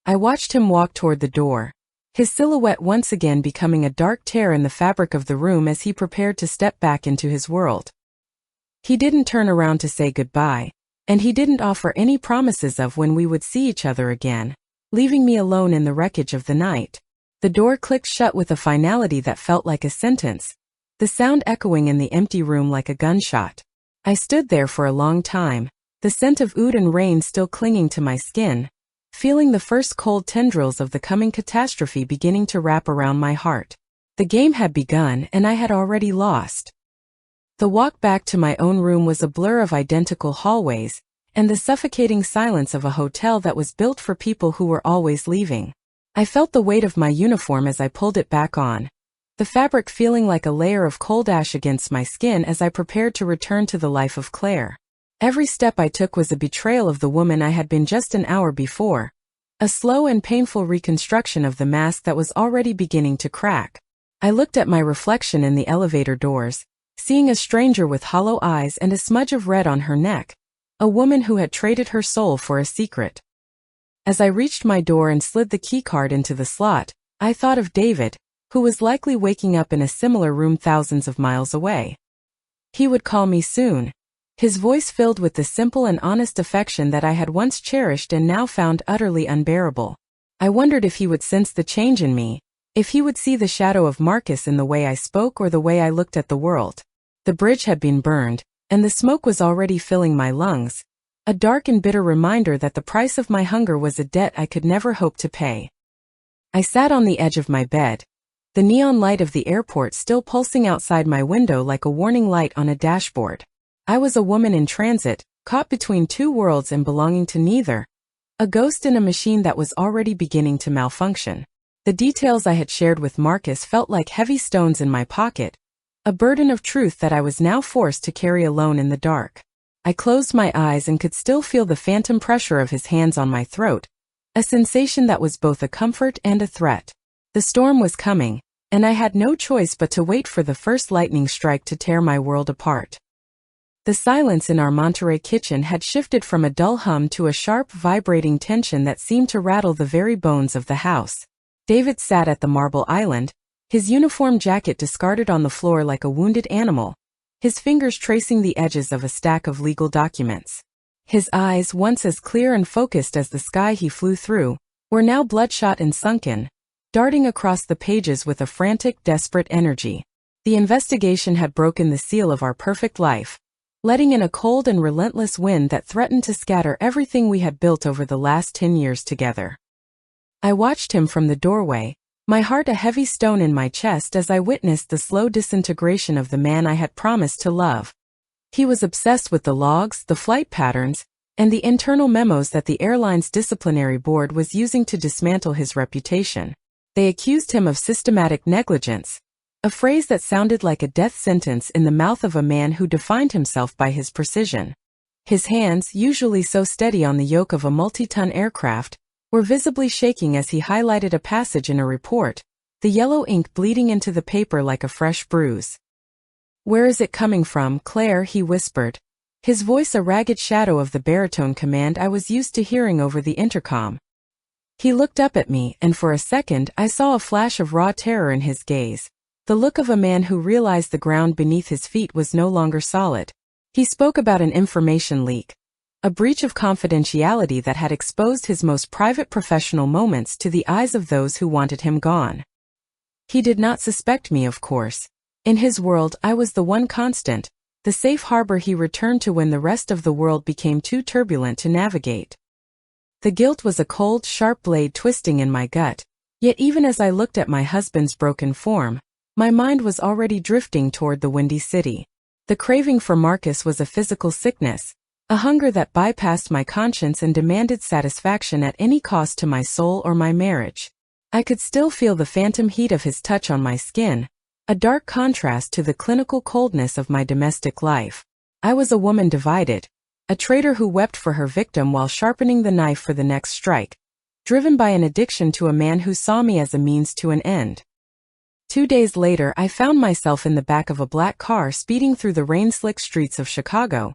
[SPEAKER 1] I watched him walk toward the door, his silhouette once again becoming a dark tear in the fabric of the room as he prepared to step back into his world. He didn't turn around to say goodbye, and he didn't offer any promises of when we would see each other again, leaving me alone in the wreckage of the night. The door clicked shut with a finality that felt like a sentence, the sound echoing in the empty room like a gunshot. I stood there for a long time, the scent of oud and rain still clinging to my skin, feeling the first cold tendrils of the coming catastrophe beginning to wrap around my heart. The game had begun and I had already lost. The walk back to my own room was a blur of identical hallways, and the suffocating silence of a hotel that was built for people who were always leaving. I felt the weight of my uniform as I pulled it back on, the fabric feeling like a layer of cold ash against my skin as I prepared to return to the life of Claire. Every step I took was a betrayal of the woman I had been just an hour before, a slow and painful reconstruction of the mask that was already beginning to crack. I looked at my reflection in the elevator doors, seeing a stranger with hollow eyes and a smudge of red on her neck, a woman who had traded her soul for a secret. As I reached my door and slid the keycard into the slot, I thought of David, who was likely waking up in a similar room thousands of miles away. He would call me soon, his voice filled with the simple and honest affection that I had once cherished and now found utterly unbearable. I wondered if he would sense the change in me, if he would see the shadow of Marcus in the way I spoke or the way I looked at the world. The bridge had been burned, and the smoke was already filling my lungs, a dark and bitter reminder that the price of my hunger was a debt I could never hope to pay. I sat on the edge of my bed, the neon light of the airport still pulsing outside my window like a warning light on a dashboard. I was a woman in transit, caught between two worlds and belonging to neither, a ghost in a machine that was already beginning to malfunction. The details I had shared with Marcus felt like heavy stones in my pocket, a burden of truth that I was now forced to carry alone in the dark. I closed my eyes and could still feel the phantom pressure of his hands on my throat, a sensation that was both a comfort and a threat. The storm was coming, and I had no choice but to wait for the first lightning strike to tear my world apart. The silence in our Monterey kitchen had shifted from a dull hum to a sharp, vibrating tension that seemed to rattle the very bones of the house. David sat at the marble island, his uniform jacket discarded on the floor like a wounded animal, his fingers tracing the edges of a stack of legal documents. His eyes, once as clear and focused as the sky he flew through, were now bloodshot and sunken, darting across the pages with a frantic, desperate energy. The investigation had broken the seal of our perfect life, letting in a cold and relentless wind that threatened to scatter everything we had built over the last 10 years together. I watched him from the doorway, my heart a heavy stone in my chest as I witnessed the slow disintegration of the man I had promised to love. He was obsessed with the logs, the flight patterns, and the internal memos that the airline's disciplinary board was using to dismantle his reputation. They accused him of systematic negligence, a phrase that sounded like a death sentence in the mouth of a man who defined himself by his precision. His hands, usually so steady on the yoke of a multi-ton aircraft, were visibly shaking as he highlighted a passage in a report, the yellow ink bleeding into the paper like a fresh bruise. "Where is it coming from, Claire?" he whispered, his voice a ragged shadow of the baritone command I was used to hearing over the intercom. He looked up at me, and for a second I saw a flash of raw terror in his gaze, the look of a man who realized the ground beneath his feet was no longer solid. He spoke about an information leak, a breach of confidentiality that had exposed his most private professional moments to the eyes of those who wanted him gone. He did not suspect me, of course. In his world, I was the one constant, the safe harbor he returned to when the rest of the world became too turbulent to navigate. The guilt was a cold, sharp blade twisting in my gut, yet even as I looked at my husband's broken form, my mind was already drifting toward the Windy City. The craving for Marcus was a physical sickness, a hunger that bypassed my conscience and demanded satisfaction at any cost to my soul or my marriage. I could still feel the phantom heat of his touch on my skin, a dark contrast to the clinical coldness of my domestic life. I was a woman divided, a traitor who wept for her victim while sharpening the knife for the next strike, driven by an addiction to a man who saw me as a means to an end. 2 days later, I found myself in the back of a black car speeding through the rain-slick streets of Chicago,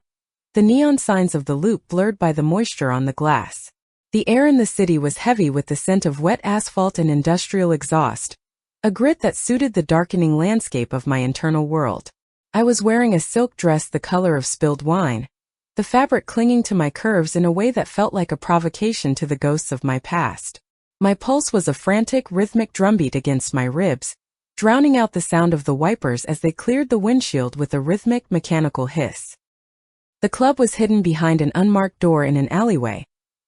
[SPEAKER 1] the neon signs of the loop blurred by the moisture on the glass. The air in the city was heavy with the scent of wet asphalt and industrial exhaust, a grit that suited the darkening landscape of my internal world. I was wearing a silk dress the color of spilled wine, the fabric clinging to my curves in a way that felt like a provocation to the ghosts of my past. My pulse was a frantic, rhythmic drumbeat against my ribs, drowning out the sound of the wipers as they cleared the windshield with a rhythmic, mechanical hiss. The club was hidden behind an unmarked door in an alleyway,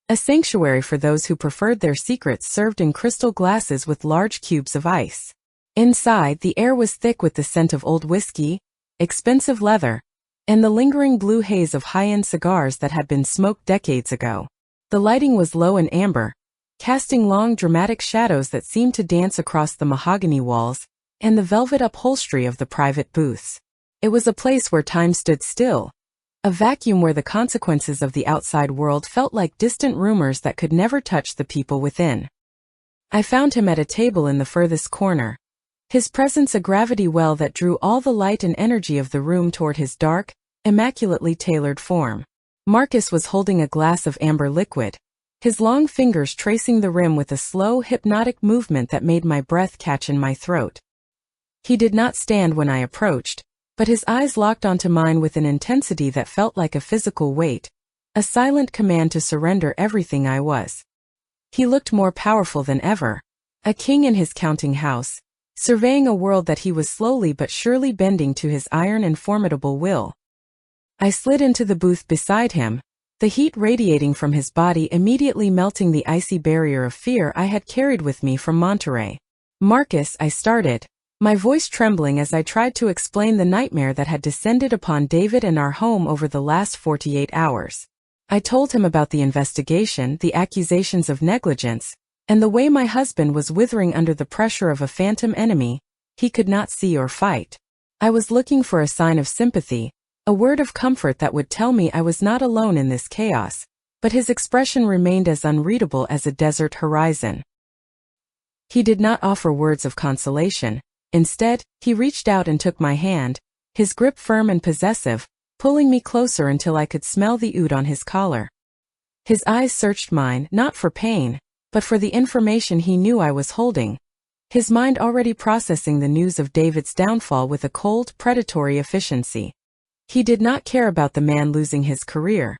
[SPEAKER 1] a sanctuary for those who preferred their secrets served in crystal glasses with large cubes of ice. Inside, the air was thick with the scent of old whiskey, expensive leather, and the lingering blue haze of high-end cigars that had been smoked decades ago. The lighting was low and amber, casting long, dramatic shadows that seemed to dance across the mahogany walls and the velvet upholstery of the private booths. It was a place where time stood still, a vacuum where the consequences of the outside world felt like distant rumors that could never touch the people within. I found him at a table in the furthest corner, his presence a gravity well that drew all the light and energy of the room toward his dark, immaculately tailored form. Marcus was holding a glass of amber liquid, his long fingers tracing the rim with a slow, hypnotic movement that made my breath catch in my throat. He did not stand when I approached, but his eyes locked onto mine with an intensity that felt like a physical weight, a silent command to surrender everything I was. He looked more powerful than ever, a king in his counting house, surveying a world that he was slowly but surely bending to his iron and formidable will. I slid into the booth beside him, the heat radiating from his body immediately melting the icy barrier of fear I had carried with me from Monterey. "Marcus," I started, my voice trembling as I tried to explain the nightmare that had descended upon David and our home over the last 48 hours. I told him about the investigation, the accusations of negligence, and the way my husband was withering under the pressure of a phantom enemy he could not see or fight. I was looking for a sign of sympathy, a word of comfort that would tell me I was not alone in this chaos, but his expression remained as unreadable as a desert horizon. He did not offer words of consolation. Instead, he reached out and took my hand, his grip firm and possessive, pulling me closer until I could smell the oud on his collar. His eyes searched mine, not for pain, but for the information he knew I was holding, his mind already processing the news of David's downfall with a cold, predatory efficiency. He did not care about the man losing his career.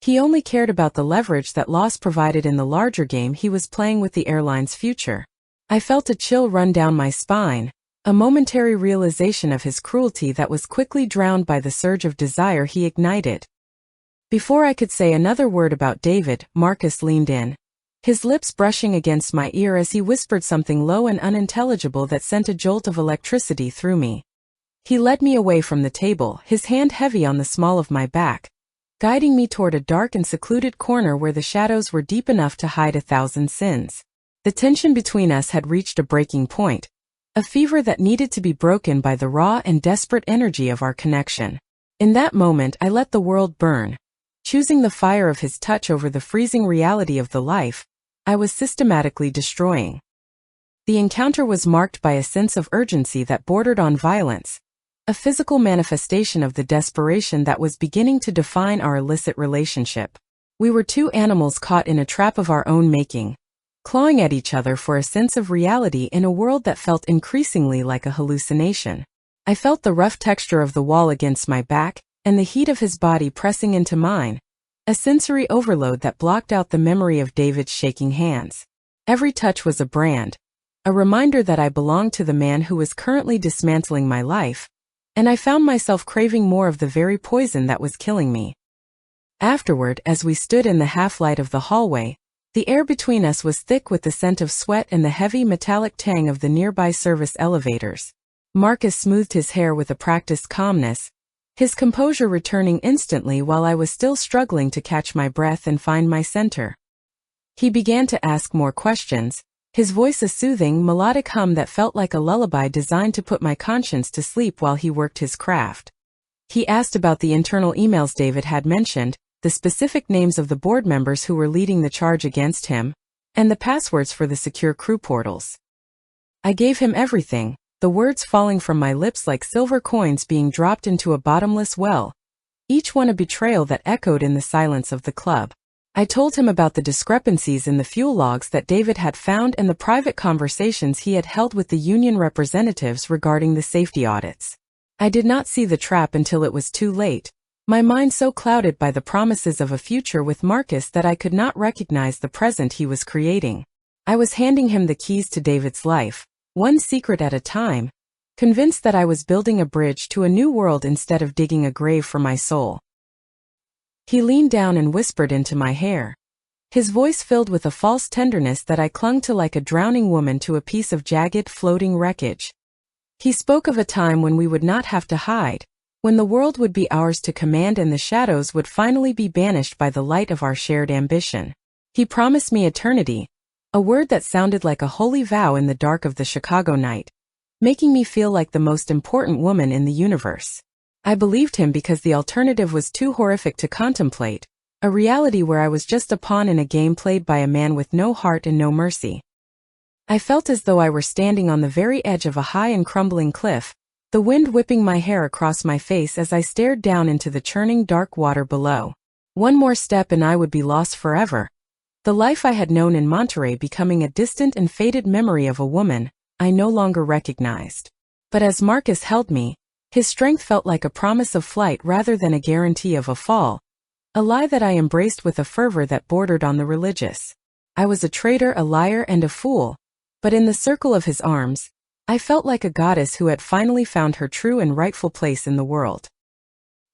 [SPEAKER 1] He only cared about the leverage that loss provided in the larger game he was playing with the airline's future. I felt a chill run down my spine, a momentary realization of his cruelty that was quickly drowned by the surge of desire he ignited. Before I could say another word about David, Marcus leaned in, his lips brushing against my ear as he whispered something low and unintelligible that sent a jolt of electricity through me. He led me away from the table, his hand heavy on the small of my back, guiding me toward a dark and secluded corner where the shadows were deep enough to hide 1,000 sins. The tension between us had reached a breaking point, a fever that needed to be broken by the raw and desperate energy of our connection. In that moment, I let the world burn, choosing the fire of his touch over the freezing reality of the life I was systematically destroying. The encounter was marked by a sense of urgency that bordered on violence, a physical manifestation of the desperation that was beginning to define our illicit relationship. We were two animals caught in a trap of our own making, clawing at each other for a sense of reality in a world that felt increasingly like a hallucination. I felt the rough texture of the wall against my back, and the heat of his body pressing into mine, a sensory overload that blocked out the memory of David's shaking hands. Every touch was a brand, a reminder that I belonged to the man who was currently dismantling my life, and I found myself craving more of the very poison that was killing me. Afterward, as we stood in the half-light of the hallway, The air between us was thick with the scent of sweat and the heavy metallic tang of the nearby service elevators. Marcus smoothed his hair with a practiced calmness, his composure returning instantly while I was still struggling to catch my breath and find my center. He began to ask more questions, his voice a soothing, melodic hum that felt like a lullaby designed to put my conscience to sleep while he worked his craft. He asked about the internal emails David had mentioned, the specific names of the board members who were leading the charge against him, and the passwords for the secure crew portals. I gave him everything, the words falling from my lips like silver coins being dropped into a bottomless well, each one a betrayal that echoed in the silence of the club. I told him about the discrepancies in the fuel logs that David had found and the private conversations he had held with the union representatives regarding the safety audits. I did not see the trap until it was too late, my mind so clouded by the promises of a future with Marcus that I could not recognize the present he was creating. I was handing him the keys to David's life, one secret at a time, convinced that I was building a bridge to a new world instead of digging a grave for my soul. He leaned down and whispered into my hair, his voice filled with a false tenderness that I clung to like a drowning woman to a piece of jagged, floating wreckage. He spoke of a time when we would not have to hide, when the world would be ours to command and the shadows would finally be banished by the light of our shared ambition. He promised me eternity, a word that sounded like a holy vow in the dark of the Chicago night, making me feel like the most important woman in the universe. I believed him because the alternative was too horrific to contemplate, a reality where I was just a pawn in a game played by a man with no heart and no mercy. I felt as though I were standing on the very edge of a high and crumbling cliff, the wind whipping my hair across my face as I stared down into the churning dark water below. One more step and I would be lost forever. The life I had known in Monterey becoming a distant and faded memory of a woman I no longer recognized. But as Marcus held me, his strength felt like a promise of flight rather than a guarantee of a fall, a lie that I embraced with a fervor that bordered on the religious. I was a traitor, a liar, and a fool, but in the circle of his arms, I felt like a goddess who had finally found her true and rightful place in the world.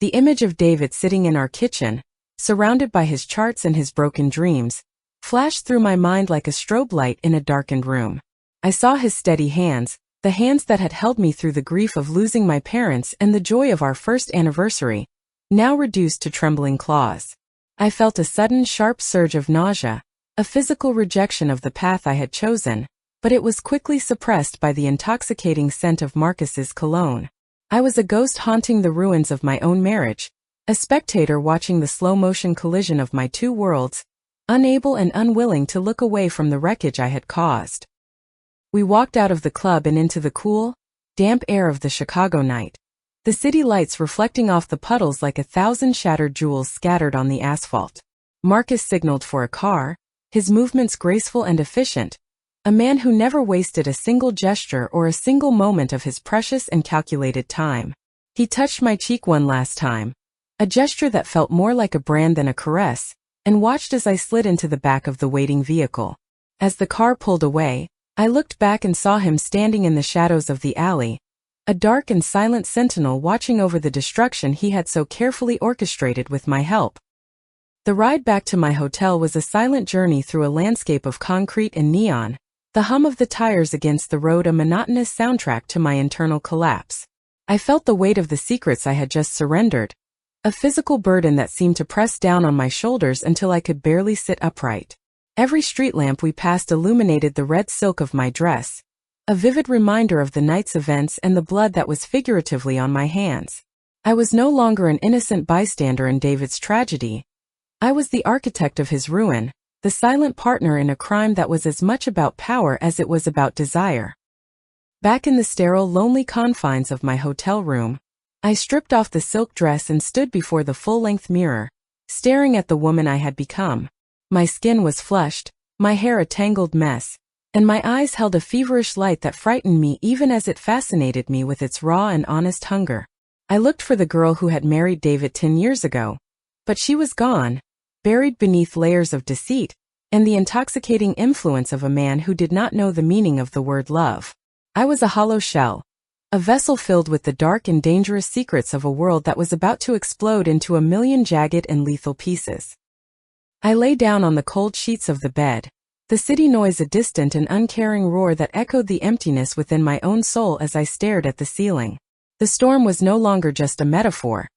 [SPEAKER 1] The image of David sitting in our kitchen, surrounded by his charts and his broken dreams, flashed through my mind like a strobe light in a darkened room. I saw his steady hands, the hands that had held me through the grief of losing my parents and the joy of our first anniversary, now reduced to trembling claws. I felt a sudden sharp surge of nausea, a physical rejection of the path I had chosen, but it was quickly suppressed by the intoxicating scent of Marcus's cologne. I was a ghost haunting the ruins of my own marriage, a spectator watching the slow-motion collision of my two worlds, unable and unwilling to look away from the wreckage I had caused. We walked out of the club and into the cool, damp air of the Chicago night, the city lights reflecting off the puddles like 1,000 shattered jewels scattered on the asphalt. Marcus signaled for a car, his movements graceful and efficient, a man who never wasted a single gesture or a single moment of his precious and calculated time. He touched my cheek one last time, a gesture that felt more like a brand than a caress, and watched as I slid into the back of the waiting vehicle. As the car pulled away, I looked back and saw him standing in the shadows of the alley, a dark and silent sentinel watching over the destruction he had so carefully orchestrated with my help. The ride back to my hotel was a silent journey through a landscape of concrete and neon, the hum of the tires against the road a monotonous soundtrack to my internal collapse. I felt the weight of the secrets I had just surrendered, a physical burden that seemed to press down on my shoulders until I could barely sit upright. Every street lamp we passed illuminated the red silk of my dress, a vivid reminder of the night's events and the blood that was figuratively on my hands. I was no longer an innocent bystander in David's tragedy. I was the architect of his ruin, the silent partner in a crime that was as much about power as it was about desire. Back in the sterile, lonely confines of my hotel room, I stripped off the silk dress and stood before the full-length mirror, staring at the woman I had become. My skin was flushed, my hair a tangled mess, and my eyes held a feverish light that frightened me even as it fascinated me with its raw and honest hunger. I looked for the girl who had married David 10 years ago, but she was gone, buried beneath layers of deceit, and the intoxicating influence of a man who did not know the meaning of the word love. I was a hollow shell, a vessel filled with the dark and dangerous secrets of a world that was about to explode into a million jagged and lethal pieces. I lay down on the cold sheets of the bed, the city noise a distant and uncaring roar that echoed the emptiness within my own soul as I stared at the ceiling. The storm was no longer just a metaphor.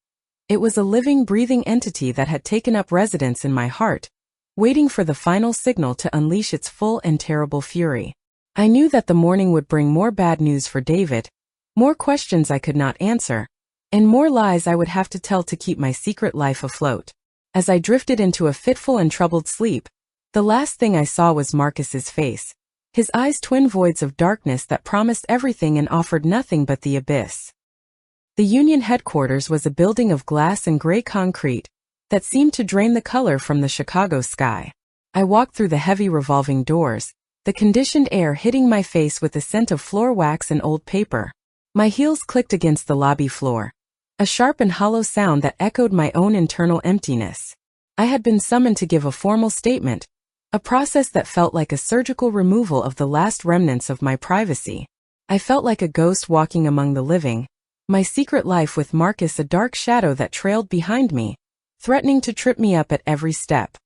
[SPEAKER 1] It was a living, breathing entity that had taken up residence in my heart, waiting for the final signal to unleash its full and terrible fury. I knew that the morning would bring more bad news for David, more questions I could not answer, and more lies I would have to tell to keep my secret life afloat. As I drifted into a fitful and troubled sleep, the last thing I saw was Marcus's face, his eyes twin voids of darkness that promised everything and offered nothing but the abyss. The Union headquarters was a building of glass and gray concrete that seemed to drain the color from the Chicago sky. I walked through the heavy revolving doors, the conditioned air hitting my face with the scent of floor wax and old paper. My heels clicked against the lobby floor, a sharp and hollow sound that echoed my own internal emptiness. I had been summoned to give a formal statement, a process that felt like a surgical removal of the last remnants of my privacy. I felt like a ghost walking among the living, my secret life with Marcus a dark shadow that trailed behind me, threatening to trip me up at every step.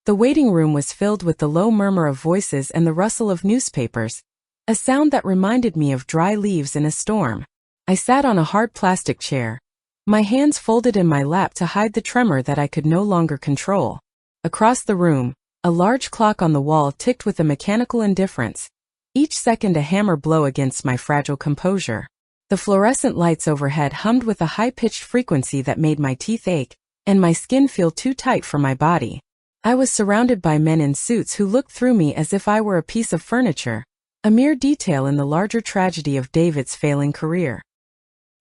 [SPEAKER 1] The waiting room was filled with the low murmur of voices and the rustle of newspapers, a sound that reminded me of dry leaves in a storm. I sat on a hard plastic chair, my hands folded in my lap to hide the tremor that I could no longer control. Across the room, a large clock on the wall ticked with a mechanical indifference, each second a hammer blow against my fragile composure. The fluorescent lights overhead hummed with a high-pitched frequency that made my teeth ache, and my skin feel too tight for my body. I was surrounded by men in suits who looked through me as if I were a piece of furniture, a mere detail in the larger tragedy of David's failing career.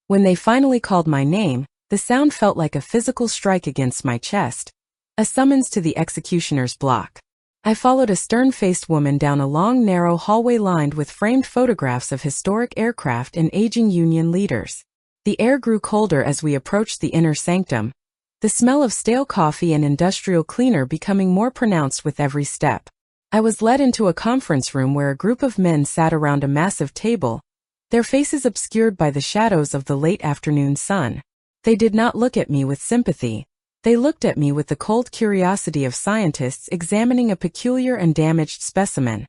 [SPEAKER 1] When they finally called my name, the sound felt like a physical strike against my chest, a summons to the executioner's block. I followed a stern-faced woman down a long, narrow hallway lined with framed photographs of historic aircraft and aging Union leaders. The air grew colder as we approached the inner sanctum, the smell of stale coffee and industrial cleaner becoming more pronounced with every step. I was led into a conference room where a group of men sat around a massive table, their faces obscured by the shadows of the late afternoon sun. They did not look at me with sympathy. They looked at me with the cold curiosity of scientists examining a peculiar and damaged specimen.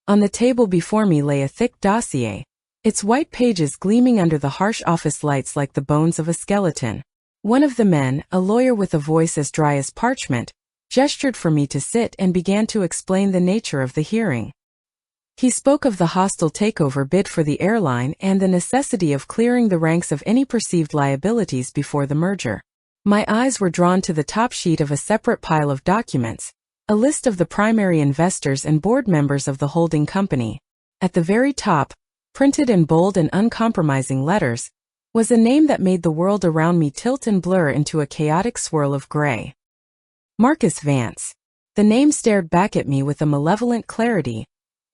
[SPEAKER 1] On the table before me lay a thick dossier, its white pages gleaming under the harsh office lights like the bones of a skeleton. One of the men, a lawyer with a voice as dry as parchment, gestured for me to sit and began to explain the nature of the hearing. He spoke of the hostile takeover bid for the airline and the necessity of clearing the ranks of any perceived liabilities before the merger. My eyes were drawn to the top sheet of a separate pile of documents, a list of the primary investors and board members of the holding company. At the very top, printed in bold and uncompromising letters, was a name that made the world around me tilt and blur into a chaotic swirl of gray. Marcus Vance. The name stared back at me with a malevolent clarity,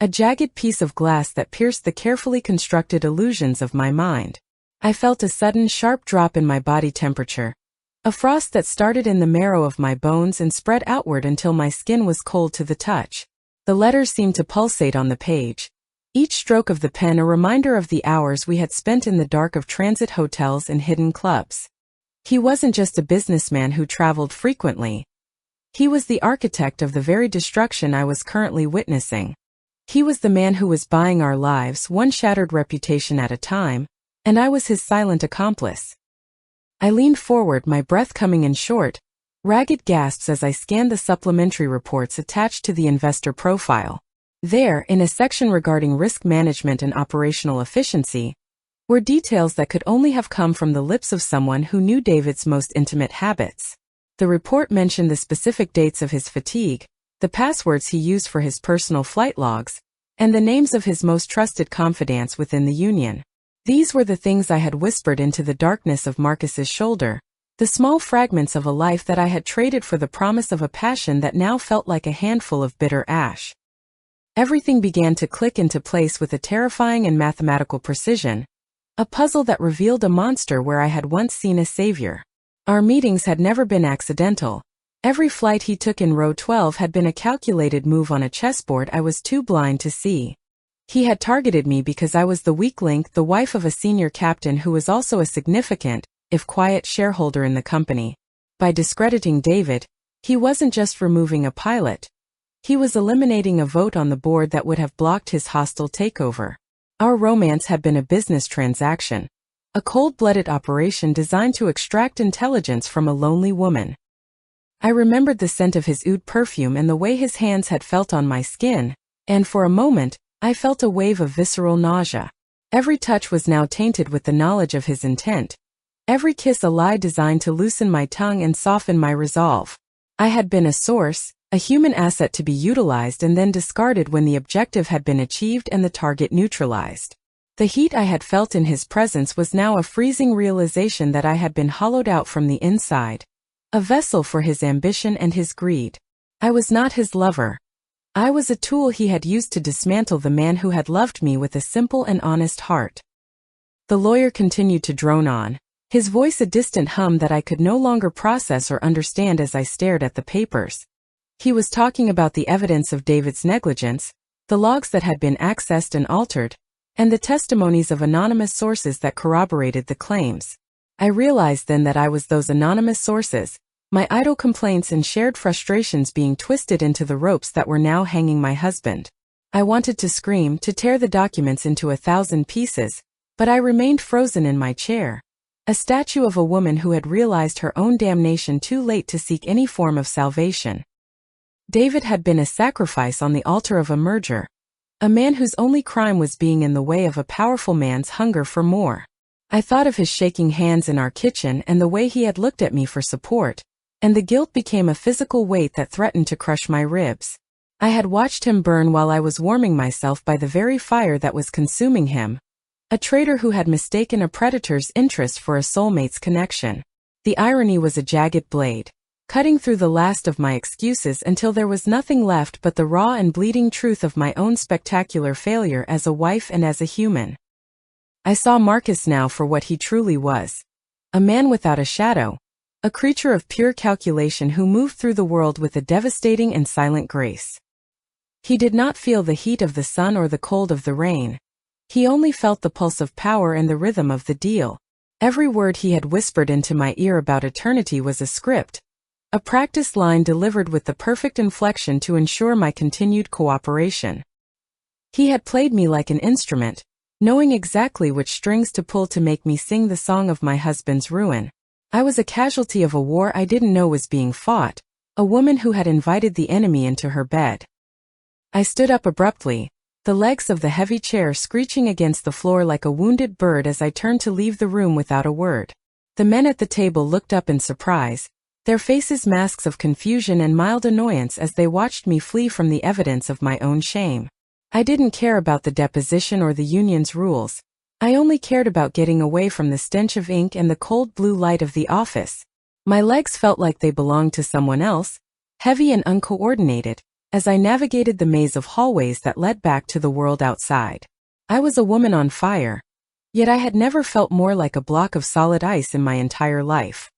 [SPEAKER 1] a jagged piece of glass that pierced the carefully constructed illusions of my mind. I felt a sudden sharp drop in my body temperature, a frost that started in the marrow of my bones and spread outward until my skin was cold to the touch. The letters seemed to pulsate on the page, each stroke of the pen a reminder of the hours we had spent in the dark of transit hotels and hidden clubs. He wasn't just a businessman who traveled frequently. He was the architect of the very destruction I was currently witnessing. He was the man who was buying our lives, one shattered reputation at a time, and I was his silent accomplice. I leaned forward, my breath coming in short, ragged gasps as I scanned the supplementary reports attached to the investor profile. There, in a section regarding risk management and operational efficiency, were details that could only have come from the lips of someone who knew David's most intimate habits. The report mentioned the specific dates of his fatigue, the passwords he used for his personal flight logs, and the names of his most trusted confidants within the Union. These were the things I had whispered into the darkness of Marcus's shoulder, the small fragments of a life that I had traded for the promise of a passion that now felt like a handful of bitter ash. Everything began to click into place with a terrifying and mathematical precision, a puzzle that revealed a monster where I had once seen a savior. Our meetings had never been accidental. Every flight he took in row 12 had been a calculated move on a chessboard I was too blind to see. He had targeted me because I was the weak link, the wife of a senior captain who was also a significant, if quiet, shareholder in the company. By discrediting David, He wasn't just removing a pilot. He was eliminating a vote on the board that would have blocked his hostile takeover. Our romance had been a business transaction, a cold-blooded operation designed to extract intelligence from a lonely woman. I remembered the scent of his oud perfume and the way his hands had felt on my skin, and for a moment, I felt a wave of visceral nausea. Every touch was now tainted with the knowledge of his intent. Every kiss a lie designed to loosen my tongue and soften my resolve. I had been a source, a human asset to be utilized and then discarded when the objective had been achieved and the target neutralized. The heat I had felt in his presence was now a freezing realization that I had been hollowed out from the inside, a vessel for his ambition and his greed. I was not his lover. I was a tool he had used to dismantle the man who had loved me with a simple and honest heart. The lawyer continued to drone on, his voice a distant hum that I could no longer process or understand as I stared at the papers. He was talking about the evidence of David's negligence, the logs that had been accessed and altered, and the testimonies of anonymous sources that corroborated the claims. I realized then that I was those anonymous sources, my idle complaints and shared frustrations being twisted into the ropes that were now hanging my husband. I wanted to scream, to tear the documents into 1,000 pieces, but I remained frozen in my chair, a statue of a woman who had realized her own damnation too late to seek any form of salvation. David had been a sacrifice on the altar of a merger, a man whose only crime was being in the way of a powerful man's hunger for more. I thought of his shaking hands in our kitchen and the way he had looked at me for support, and the guilt became a physical weight that threatened to crush my ribs. I had watched him burn while I was warming myself by the very fire that was consuming him, a traitor who had mistaken a predator's interest for a soulmate's connection. The irony was a jagged blade, cutting through the last of my excuses until there was nothing left but the raw and bleeding truth of my own spectacular failure as a wife and as a human. I saw Marcus now for what he truly was, a man without a shadow, a creature of pure calculation who moved through the world with a devastating and silent grace. He did not feel the heat of the sun or the cold of the rain. He only felt the pulse of power and the rhythm of the deal. Every word he had whispered into my ear about eternity was a script, a practiced line delivered with the perfect inflection to ensure my continued cooperation. He had played me like an instrument, knowing exactly which strings to pull to make me sing the song of my husband's ruin. I was a casualty of a war I didn't know was being fought, a woman who had invited the enemy into her bed. I stood up abruptly, the legs of the heavy chair screeching against the floor like a wounded bird as I turned to leave the room without a word. The men at the table looked up in surprise, their faces masks of confusion and mild annoyance as they watched me flee from the evidence of my own shame. I didn't care about the deposition or the union's rules. I only cared about getting away from the stench of ink and the cold blue light of the office. My legs felt like they belonged to someone else, heavy and uncoordinated, as I navigated the maze of hallways that led back to the world outside. I was a woman on fire, yet I had never felt more like a block of solid ice in my entire life.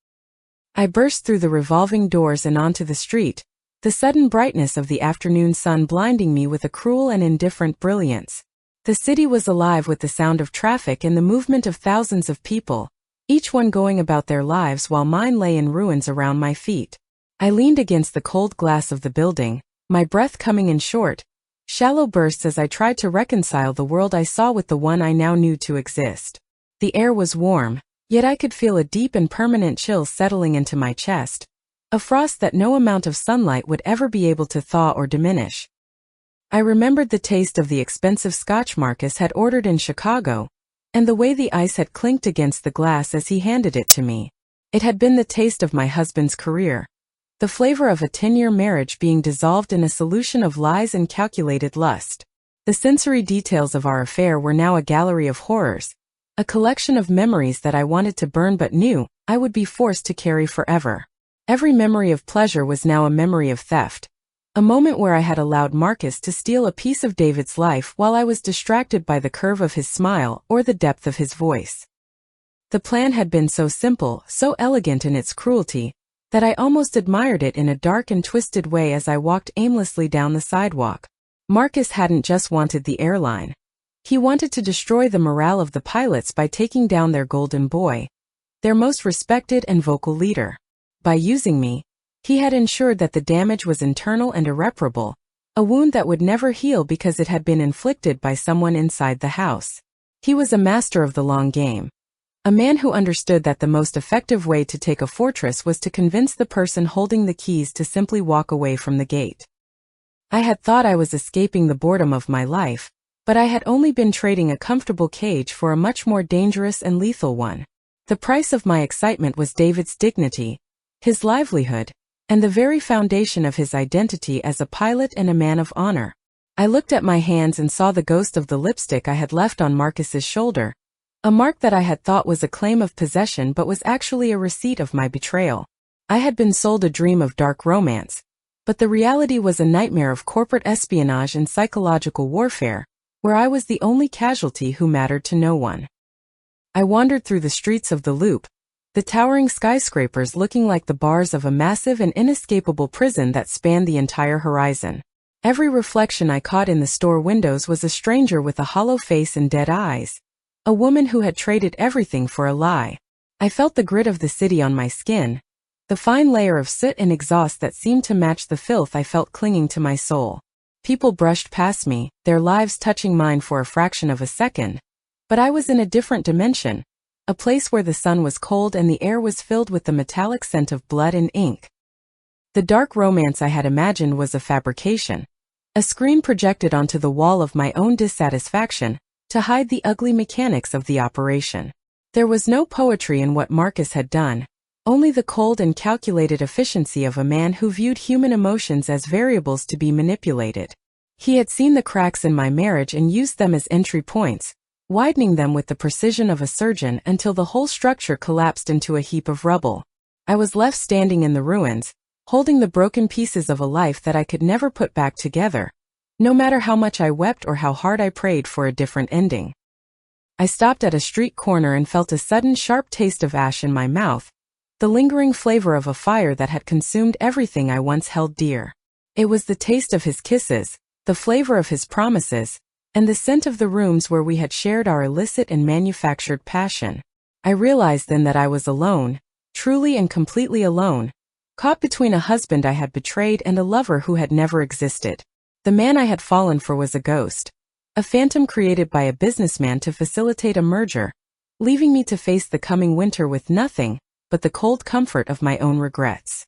[SPEAKER 1] I burst through the revolving doors and onto the street, the sudden brightness of the afternoon sun blinding me with a cruel and indifferent brilliance. The city was alive with the sound of traffic and the movement of thousands of people, each one going about their lives while mine lay in ruins around my feet. I leaned against the cold glass of the building, my breath coming in short, shallow bursts as I tried to reconcile the world I saw with the one I now knew to exist. The air was warm, yet I could feel a deep and permanent chill settling into my chest, a frost that no amount of sunlight would ever be able to thaw or diminish. I remembered the taste of the expensive scotch Marcus had ordered in Chicago, and the way the ice had clinked against the glass as he handed it to me. It had been the taste of my husband's career, the flavor of a 10-year marriage being dissolved in a solution of lies and calculated lust. The sensory details of our affair were now a gallery of horrors, a collection of memories that I wanted to burn but knew I would be forced to carry forever. Every memory of pleasure was now a memory of theft, a moment where I had allowed Marcus to steal a piece of David's life while I was distracted by the curve of his smile or the depth of his voice. The plan had been so simple, so elegant in its cruelty, that I almost admired it in a dark and twisted way as I walked aimlessly down the sidewalk. Marcus hadn't just wanted the airline. He wanted to destroy the morale of the pilots by taking down their golden boy, their most respected and vocal leader. By using me, He had ensured that the damage was internal and irreparable, a wound that would never heal because it had been inflicted by someone inside the house. He was a master of the long game. A man who understood that the most effective way to take a fortress was to convince the person holding the keys to simply walk away from the gate. I had thought I was escaping the boredom of my life, but I had only been trading a comfortable cage for a much more dangerous and lethal one. The price of my excitement was David's dignity, his livelihood, and the very foundation of his identity as a pilot and a man of honor. I looked at my hands and saw the ghost of the lipstick I had left on Marcus's shoulder, a mark that I had thought was a claim of possession but was actually a receipt of my betrayal. I had been sold a dream of dark romance, but the reality was a nightmare of corporate espionage and psychological warfare, where I was the only casualty who mattered to no one. I wandered through the streets of the Loop, the towering skyscrapers looking like the bars of a massive and inescapable prison that spanned the entire horizon. Every reflection I caught in the store windows was a stranger with a hollow face and dead eyes, a woman who had traded everything for a lie. I felt the grit of the city on my skin, the fine layer of soot and exhaust that seemed to match the filth I felt clinging to my soul. People brushed past me, their lives touching mine for a fraction of a second, but I was in a different dimension, a place where the sun was cold and the air was filled with the metallic scent of blood and ink. The dark romance I had imagined was a fabrication, a screen projected onto the wall of my own dissatisfaction, to hide the ugly mechanics of the operation. There was no poetry in what Marcus had done, only the cold and calculated efficiency of a man who viewed human emotions as variables to be manipulated. He had seen the cracks in my marriage and used them as entry points, widening them with the precision of a surgeon until the whole structure collapsed into a heap of rubble. I was left standing in the ruins, holding the broken pieces of a life that I could never put back together, no matter how much I wept or how hard I prayed for a different ending. I stopped at a street corner and felt a sudden sharp taste of ash in my mouth, the lingering flavor of a fire that had consumed everything I once held dear. It was the taste of his kisses, the flavor of his promises, and the scent of the rooms where we had shared our illicit and manufactured passion. I realized then that I was alone, truly and completely alone, caught between a husband I had betrayed and a lover who had never existed. The man I had fallen for was a ghost, a phantom created by a businessman to facilitate a merger, leaving me to face the coming winter with nothing but the cold comfort of my own regrets.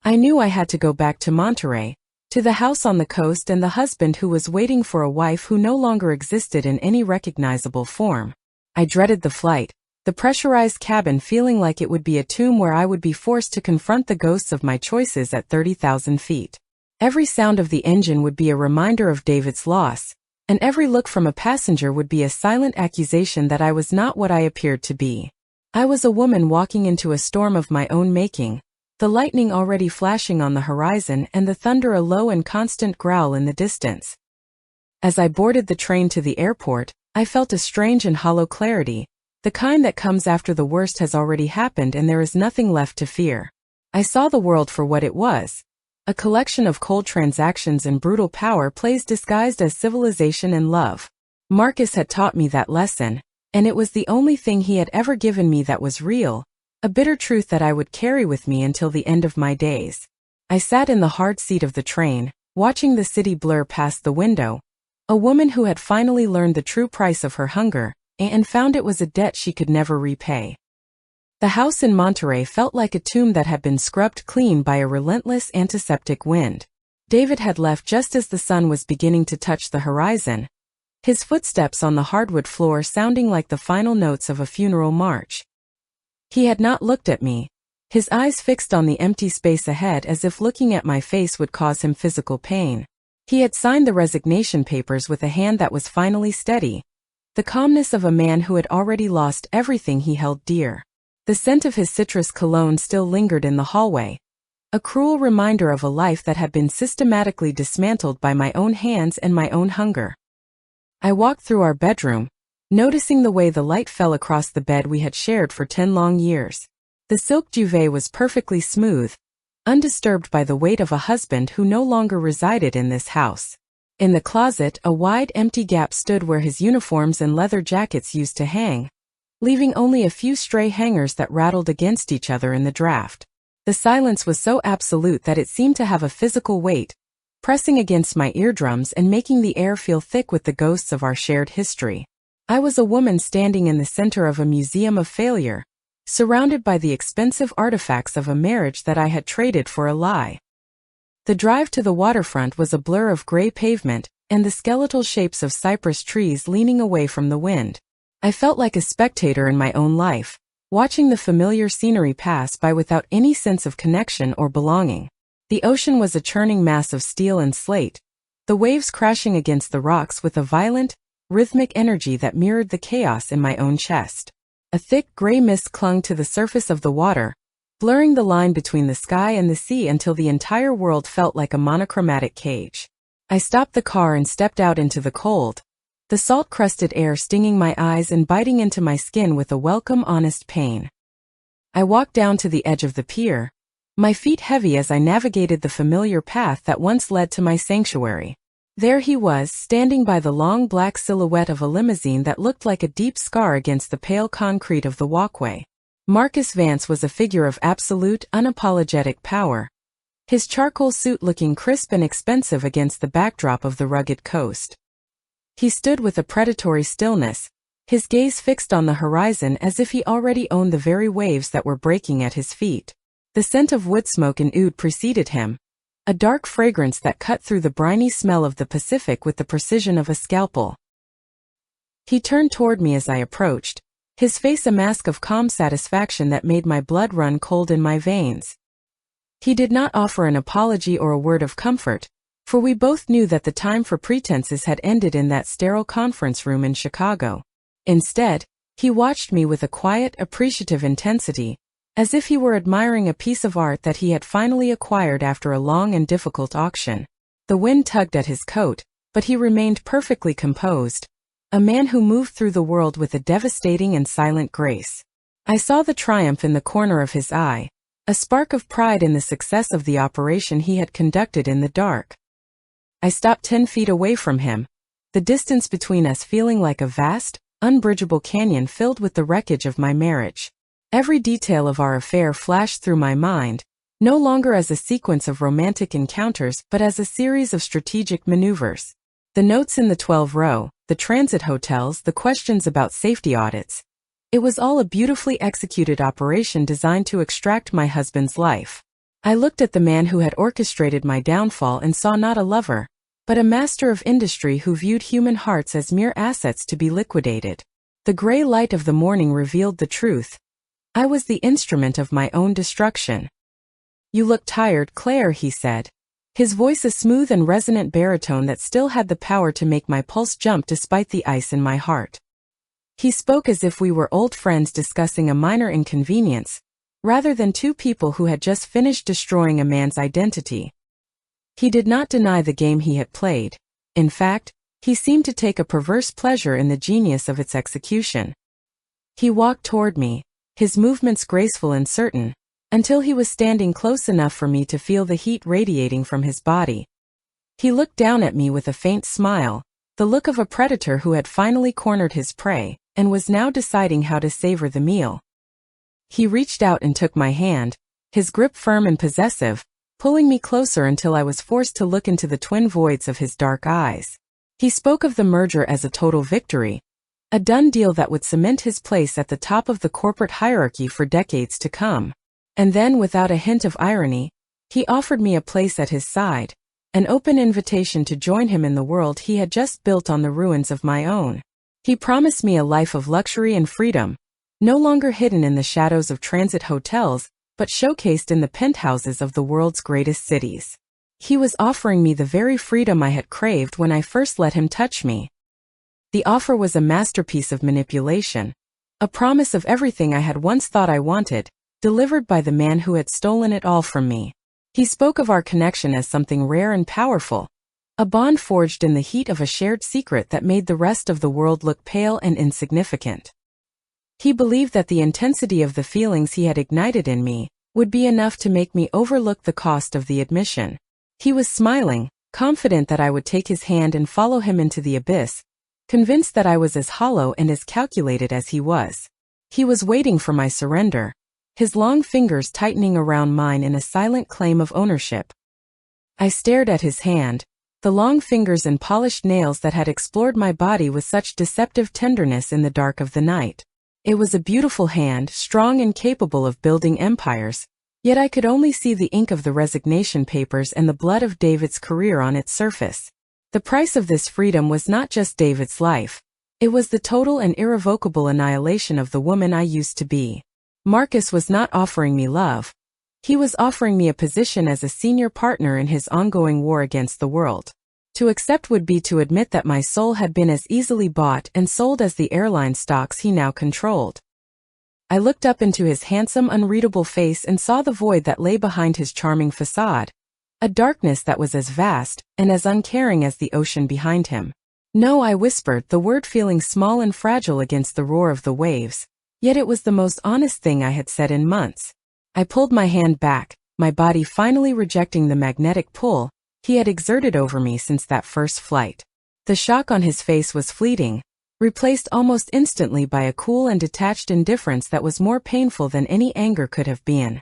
[SPEAKER 1] I knew I had to go back to Monterey, to the house on the coast and the husband who was waiting for a wife who no longer existed in any recognizable form. I dreaded the flight, the pressurized cabin feeling like it would be a tomb where I would be forced to confront the ghosts of my choices at 30,000 feet. Every sound of the engine would be a reminder of David's loss, and every look from a passenger would be a silent accusation that I was not what I appeared to be. I was a woman walking into a storm of my own making, the lightning already flashing on the horizon and the thunder a low and constant growl in the distance. As I boarded the train to the airport, I felt a strange and hollow clarity, the kind that comes after the worst has already happened and there is nothing left to fear. I saw the world for what it was, a collection of cold transactions and brutal power plays disguised as civilization and love. Marcus had taught me that lesson, and it was the only thing he had ever given me that was real, a bitter truth that I would carry with me until the end of my days. I sat in the hard seat of the train, watching the city blur past the window, a woman who had finally learned the true price of her hunger, and found it was a debt she could never repay. The house in Monterey felt like a tomb that had been scrubbed clean by a relentless antiseptic wind. David had left just as the sun was beginning to touch the horizon, his footsteps on the hardwood floor sounding like the final notes of a funeral march. He had not looked at me, his eyes fixed on the empty space ahead as if looking at my face would cause him physical pain. He had signed the resignation papers with a hand that was finally steady, the calmness of a man who had already lost everything he held dear. The scent of his citrus cologne still lingered in the hallway, a cruel reminder of a life that had been systematically dismantled by my own hands and my own hunger. I walked through our bedroom, noticing the way the light fell across the bed we had shared for 10 long years. The silk duvet was perfectly smooth, undisturbed by the weight of a husband who no longer resided in this house. In the closet, a wide empty gap stood where his uniforms and leather jackets used to hang, leaving only a few stray hangers that rattled against each other in the draft. The silence was so absolute that it seemed to have a physical weight, pressing against my eardrums and making the air feel thick with the ghosts of our shared history. I was a woman standing in the center of a museum of failure, surrounded by the expensive artifacts of a marriage that I had traded for a lie. The drive to the waterfront was a blur of gray pavement and the skeletal shapes of cypress trees leaning away from the wind. I felt like a spectator in my own life, watching the familiar scenery pass by without any sense of connection or belonging. The ocean was a churning mass of steel and slate, the waves crashing against the rocks with a violent, rhythmic energy that mirrored the chaos in my own chest. A thick gray mist clung to the surface of the water, blurring the line between the sky and the sea until the entire world felt like a monochromatic cage. I stopped the car and stepped out into the cold, the salt-crusted air stinging my eyes and biting into my skin with a welcome, honest pain. I walked down to the edge of the pier, my feet heavy as I navigated the familiar path that once led to my sanctuary. There he was, standing by the long black silhouette of a limousine that looked like a deep scar against the pale concrete of the walkway. Marcus Vance was a figure of absolute, unapologetic power, his charcoal suit looking crisp and expensive against the backdrop of the rugged coast. He stood with a predatory stillness, his gaze fixed on the horizon as if he already owned the very waves that were breaking at his feet. The scent of wood smoke and oud preceded him, a dark fragrance that cut through the briny smell of the Pacific with the precision of a scalpel. He turned toward me as I approached, his face a mask of calm satisfaction that made my blood run cold in my veins. He did not offer an apology or a word of comfort, for we both knew that the time for pretenses had ended in that sterile conference room in Chicago. Instead, he watched me with a quiet, appreciative intensity, as if he were admiring a piece of art that he had finally acquired after a long and difficult auction. The wind tugged at his coat, but he remained perfectly composed, a man who moved through the world with a devastating and silent grace. I saw the triumph in the corner of his eye, a spark of pride in the success of the operation he had conducted in the dark. I stopped 10 feet away from him, the distance between us feeling like a vast, unbridgeable canyon filled with the wreckage of my marriage. Every detail of our affair flashed through my mind, no longer as a sequence of romantic encounters but as a series of strategic maneuvers. The notes in the 12-row, the transit hotels, the questions about safety audits. It was all a beautifully executed operation designed to extract my husband's life. I looked at the man who had orchestrated my downfall and saw not a lover, but a master of industry who viewed human hearts as mere assets to be liquidated. The gray light of the morning revealed the truth. I was the instrument of my own destruction. "You look tired, Claire," he said, his voice a smooth and resonant baritone that still had the power to make my pulse jump despite the ice in my heart. He spoke as if we were old friends discussing a minor inconvenience, rather than two people who had just finished destroying a man's identity. He did not deny the game he had played. In fact, he seemed to take a perverse pleasure in the genius of its execution. He walked toward me, his movements graceful and certain, until he was standing close enough for me to feel the heat radiating from his body. He looked down at me with a faint smile, the look of a predator who had finally cornered his prey, and was now deciding how to savor the meal. He reached out and took my hand, his grip firm and possessive, pulling me closer until I was forced to look into the twin voids of his dark eyes. He spoke of the merger as a total victory, a done deal that would cement his place at the top of the corporate hierarchy for decades to come. And then, without a hint of irony, he offered me a place at his side, an open invitation to join him in the world he had just built on the ruins of my own. He promised me a life of luxury and freedom, no longer hidden in the shadows of transit hotels, but showcased in the penthouses of the world's greatest cities. He was offering me the very freedom I had craved when I first let him touch me. The offer was a masterpiece of manipulation, a promise of everything I had once thought I wanted, delivered by the man who had stolen it all from me. He spoke of our connection as something rare and powerful, a bond forged in the heat of a shared secret that made the rest of the world look pale and insignificant. He believed that the intensity of the feelings he had ignited in me would be enough to make me overlook the cost of the admission. He was smiling, confident that I would take his hand and follow him into the abyss, convinced that I was as hollow and as calculated as he was. He was waiting for my surrender, his long fingers tightening around mine in a silent claim of ownership. I stared at his hand, the long fingers and polished nails that had explored my body with such deceptive tenderness in the dark of the night. It was a beautiful hand, strong and capable of building empires, yet I could only see the ink of the resignation papers and the blood of David's career on its surface. The price of this freedom was not just David's life, it was the total and irrevocable annihilation of the woman I used to be. Marcus was not offering me love. He was offering me a position as a senior partner in his ongoing war against the world. To accept would be to admit that my soul had been as easily bought and sold as the airline stocks he now controlled. I looked up into his handsome, unreadable face and saw the void that lay behind his charming facade, a darkness that was as vast and as uncaring as the ocean behind him. No, I whispered, the word feeling small and fragile against the roar of the waves, yet it was the most honest thing I had said in months. I pulled my hand back, my body finally rejecting the magnetic pull he had exerted over me since that first flight. The shock on his face was fleeting, replaced almost instantly by a cool and detached indifference that was more painful than any anger could have been.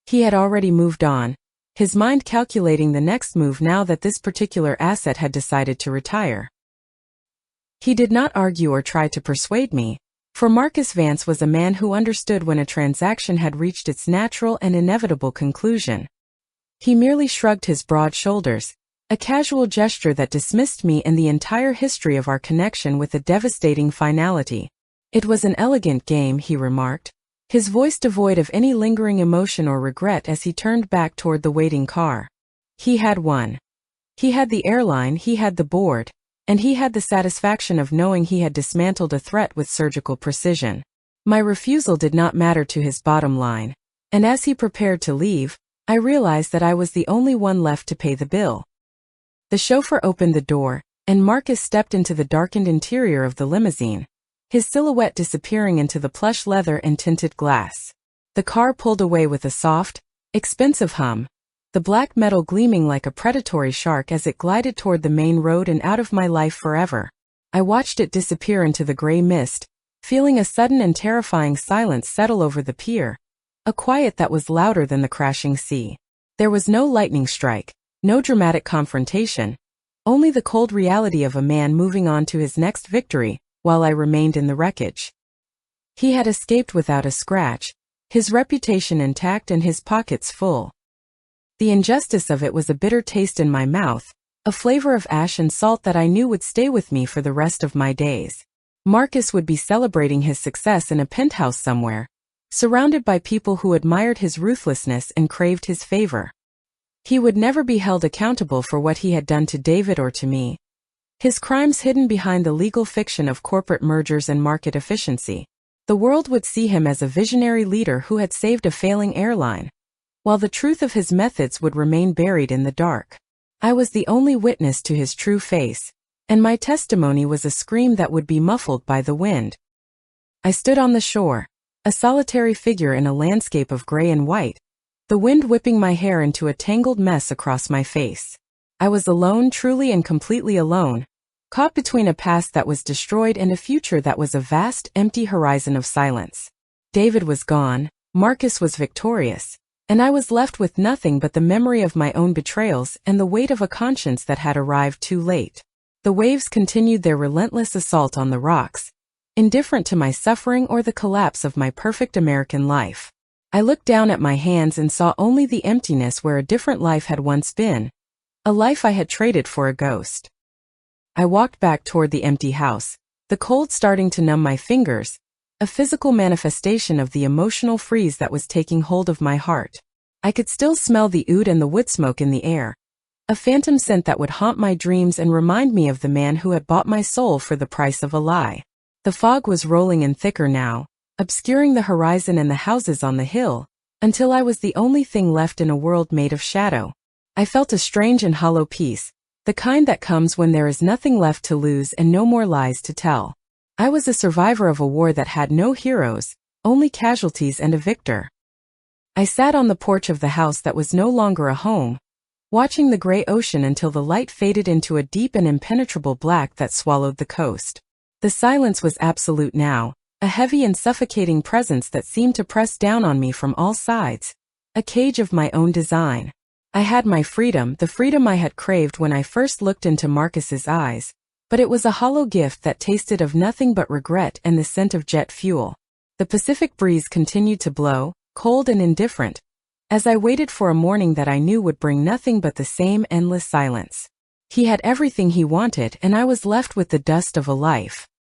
[SPEAKER 1] He had already moved on, his mind calculating the next move now that this particular asset had decided to retire. He did not argue or try to persuade me, for Marcus Vance was a man who understood when a transaction had reached its natural and inevitable conclusion. He merely shrugged his broad shoulders, a casual gesture that dismissed me and the entire history of our connection with a devastating finality. It was an elegant game, he remarked, his voice devoid of any lingering emotion or regret as he turned back toward the waiting car. He had won. He had the airline, he had the board, and he had the satisfaction of knowing he had dismantled a threat with surgical precision. My refusal did not matter to his bottom line, and as he prepared to leave, I realized that I was the only one left to pay the bill. The chauffeur opened the door, and Marcus stepped into the darkened interior of the limousine, his silhouette disappearing into the plush leather and tinted glass. The car pulled away with a soft, expensive hum, the black metal gleaming like a predatory shark as it glided toward the main road and out of my life forever. I watched it disappear into the gray mist, feeling a sudden and terrifying silence settle over the pier, a quiet that was louder than the crashing sea. There was no lightning strike, no dramatic confrontation, only the cold reality of a man moving on to his next victory, while I remained in the wreckage. He had escaped without a scratch, his reputation intact and his pockets full. The injustice of it was a bitter taste in my mouth, a flavor of ash and salt that I knew would stay with me for the rest of my days. Marcus would be celebrating his success in a penthouse somewhere, surrounded by people who admired his ruthlessness and craved his favor. He would never be held accountable for what he had done to David or to me, his crimes hidden behind the legal fiction of corporate mergers and market efficiency. The world would see him as a visionary leader who had saved a failing airline, while the truth of his methods would remain buried in the dark. I was the only witness to his true face, and my testimony was a scream that would be muffled by the wind. I stood on the shore, a solitary figure in a landscape of gray and white, the wind whipping my hair into a tangled mess across my face. I was alone, truly and completely alone, caught between a past that was destroyed and a future that was a vast, empty horizon of silence. David was gone, Marcus was victorious, and I was left with nothing but the memory of my own betrayals and the weight of a conscience that had arrived too late. The waves continued their relentless assault on the rocks, indifferent to my suffering or the collapse of my perfect American life. I looked down at my hands and saw only the emptiness where a different life had once been, a life I had traded for a ghost. I walked back toward the empty house, the cold starting to numb my fingers, a physical manifestation of the emotional freeze that was taking hold of my heart. I could still smell the oud and the wood smoke in the air, a phantom scent that would haunt my dreams and remind me of the man who had bought my soul for the price of a lie. The fog was rolling in thicker now, obscuring the horizon and the houses on the hill, until I was the only thing left in a world made of shadow. I felt a strange and hollow peace, the kind that comes when there is nothing left to lose and no more lies to tell. I was a survivor of a war that had no heroes, only casualties and a victor. I sat on the porch of the house that was no longer a home, watching the gray ocean until the light faded into a deep and impenetrable black that swallowed the coast. The silence was absolute now, a heavy and suffocating presence that seemed to press down on me from all sides. A cage of my own design. I had my freedom, the freedom I had craved when I first looked into Marcus's eyes, but it was a hollow gift that tasted of nothing but regret and the scent of jet fuel. The Pacific breeze continued to blow, cold and indifferent, as I waited for a morning that I knew would bring nothing but the same endless silence. He had everything he wanted, and I was left with the dust of a life.